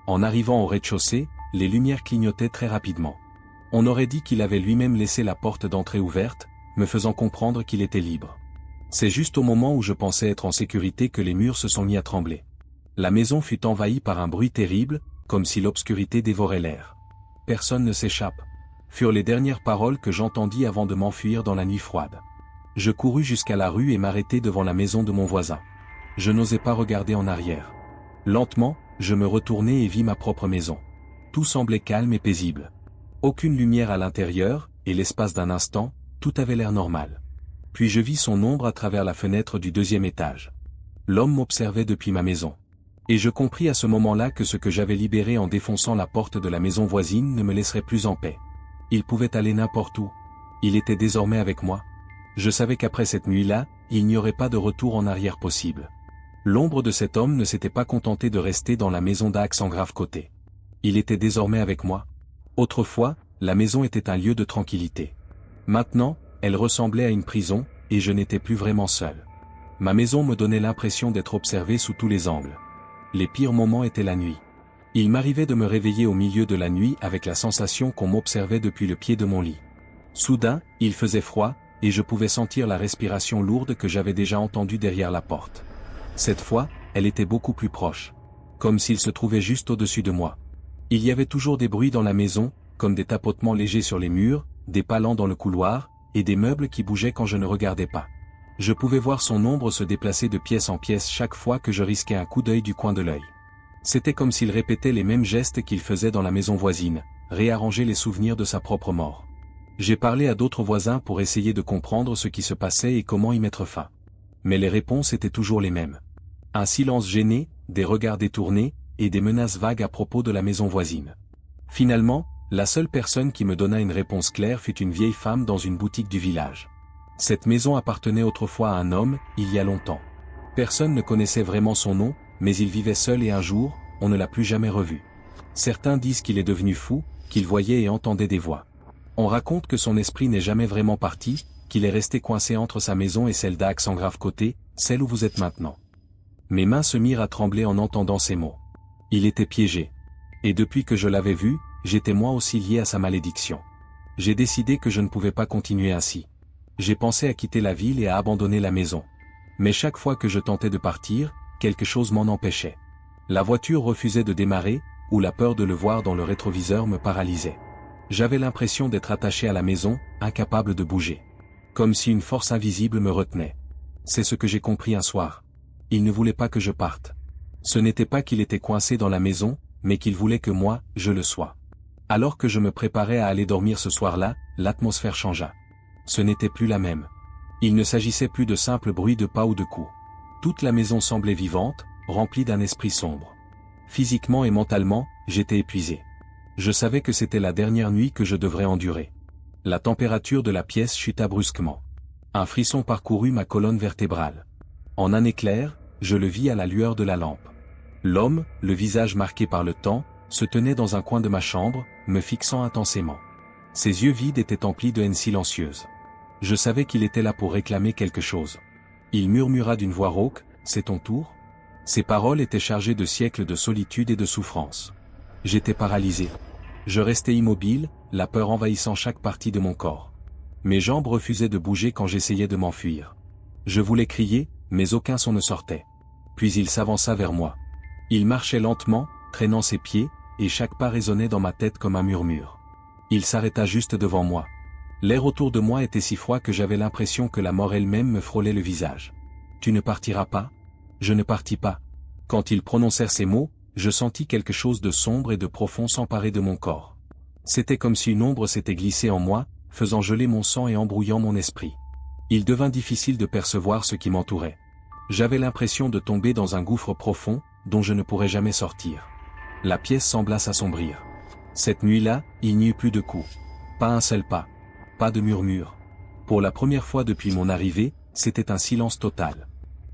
En arrivant au rez-de-chaussée, les lumières clignotaient très rapidement. On aurait dit qu'il avait lui-même laissé la porte d'entrée ouverte, me faisant comprendre qu'il était libre. C'est juste au moment où je pensais être en sécurité que les murs se sont mis à trembler. La maison fut envahie par un bruit terrible, comme si l'obscurité dévorait l'air. « Personne ne s'échappe » furent les dernières paroles que j'entendis avant de m'enfuir dans la nuit froide. Je courus jusqu'à la rue et m'arrêtai devant la maison de mon voisin. Je n'osais pas regarder en arrière. Lentement, je me retournai et vis ma propre maison. Tout semblait calme et paisible. Aucune lumière à l'intérieur, et l'espace d'un instant, tout avait l'air normal. Puis je vis son ombre à travers la fenêtre du deuxième étage. L'homme m'observait depuis ma maison. Et je compris à ce moment-là que ce que j'avais libéré en défonçant la porte de la maison voisine ne me laisserait plus en paix. Il pouvait aller n'importe où. Il était désormais avec moi. Je savais qu'après cette nuit-là, il n'y aurait pas de retour en arrière possible. L'ombre de cet homme ne s'était pas contenté de rester dans la maison d'Axe en grave côté. Il était désormais avec moi. Autrefois, la maison était un lieu de tranquillité. Maintenant, elle ressemblait à une prison, et je n'étais plus vraiment seul. Ma maison me donnait l'impression d'être observé sous tous les angles. Les pires moments étaient la nuit. Il m'arrivait de me réveiller au milieu de la nuit avec la sensation qu'on m'observait depuis le pied de mon lit. Soudain, il faisait froid, et je pouvais sentir la respiration lourde que j'avais déjà entendue derrière la porte. Cette fois, elle était beaucoup plus proche. Comme s'il se trouvait juste au-dessus de moi. Il y avait toujours des bruits dans la maison, comme des tapotements légers sur les murs, des pas lents dans le couloir, et des meubles qui bougeaient quand je ne regardais pas. Je pouvais voir son ombre se déplacer de pièce en pièce chaque fois que je risquais un coup d'œil du coin de l'œil. C'était comme s'il répétait les mêmes gestes qu'il faisait dans la maison voisine, réarranger les souvenirs de sa propre mort. J'ai parlé à d'autres voisins pour essayer de comprendre ce qui se passait et comment y mettre fin. Mais les réponses étaient toujours les mêmes. Un silence gêné, des regards détournés, et des menaces vagues à propos de la maison voisine. Finalement, la seule personne qui me donna une réponse claire fut une vieille femme dans une boutique du village. Cette maison appartenait autrefois à un homme, il y a longtemps. Personne ne connaissait vraiment son nom, mais il vivait seul et un jour, on ne l'a plus jamais revu. Certains disent qu'il est devenu fou, qu'il voyait et entendait des voix. On raconte que son esprit n'est jamais vraiment parti, qu'il est resté coincé entre sa maison et celle d'Aix en grave côté, celle où vous êtes maintenant. Mes mains se mirent à trembler en entendant ces mots. Il était piégé. Et depuis que je l'avais vu, j'étais moi aussi lié à sa malédiction. J'ai décidé que je ne pouvais pas continuer ainsi. J'ai pensé à quitter la ville et à abandonner la maison. Mais chaque fois que je tentais de partir, quelque chose m'en empêchait. La voiture refusait de démarrer, ou la peur de le voir dans le rétroviseur me paralysait. J'avais l'impression d'être attaché à la maison, incapable de bouger. Comme si une force invisible me retenait. C'est ce que j'ai compris un soir. Il ne voulait pas que je parte. Ce n'était pas qu'il était coincé dans la maison, mais qu'il voulait que moi, je le sois. Alors que je me préparais à aller dormir ce soir-là, l'atmosphère changea. Ce n'était plus la même. Il ne s'agissait plus de simples bruits de pas ou de coups. Toute la maison semblait vivante, remplie d'un esprit sombre. Physiquement et mentalement, j'étais épuisé. Je savais que c'était la dernière nuit que je devrais endurer. La température de la pièce chuta brusquement. Un frisson parcourut ma colonne vertébrale. En un éclair, je le vis à la lueur de la lampe. L'homme, le visage marqué par le temps, se tenait dans un coin de ma chambre, me fixant intensément. Ses yeux vides étaient emplis de haine silencieuse. Je savais qu'il était là pour réclamer quelque chose. Il murmura d'une voix rauque, « C'est ton tour ?» Ses paroles étaient chargées de siècles de solitude et de souffrance. J'étais paralysé. Je restais immobile, la peur envahissant chaque partie de mon corps. Mes jambes refusaient de bouger quand j'essayais de m'enfuir. Je voulais crier, mais aucun son ne sortait. Puis il s'avança vers moi. Il marchait lentement, traînant ses pieds, et chaque pas résonnait dans ma tête comme un murmure. Il s'arrêta juste devant moi. L'air autour de moi était si froid que j'avais l'impression que la mort elle-même me frôlait le visage. « Tu ne partiras pas ?» Je ne partis pas. Quand ils prononcèrent ces mots, je sentis quelque chose de sombre et de profond s'emparer de mon corps. C'était comme si une ombre s'était glissée en moi, faisant geler mon sang et embrouillant mon esprit. Il devint difficile de percevoir ce qui m'entourait. J'avais l'impression de tomber dans un gouffre profond, dont je ne pourrais jamais sortir. La pièce sembla s'assombrir. Cette nuit-là, il n'y eut plus de coups. Pas un seul pas. Pas de murmure. Pour la première fois depuis mon arrivée, c'était un silence total.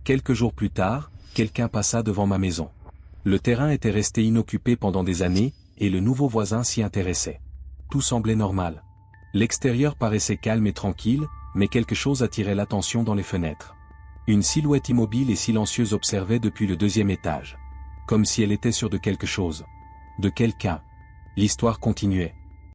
Quelques jours plus tard, quelqu'un passa devant ma maison. Le terrain était resté inoccupé pendant des années, et le nouveau voisin s'y intéressait. Tout semblait normal. L'extérieur paraissait calme et tranquille, mais quelque chose attirait l'attention dans les fenêtres. Une silhouette immobile et silencieuse observait depuis le 2e étage. Comme si elle était sûre de quelque chose. De quelqu'un. L'histoire continuait.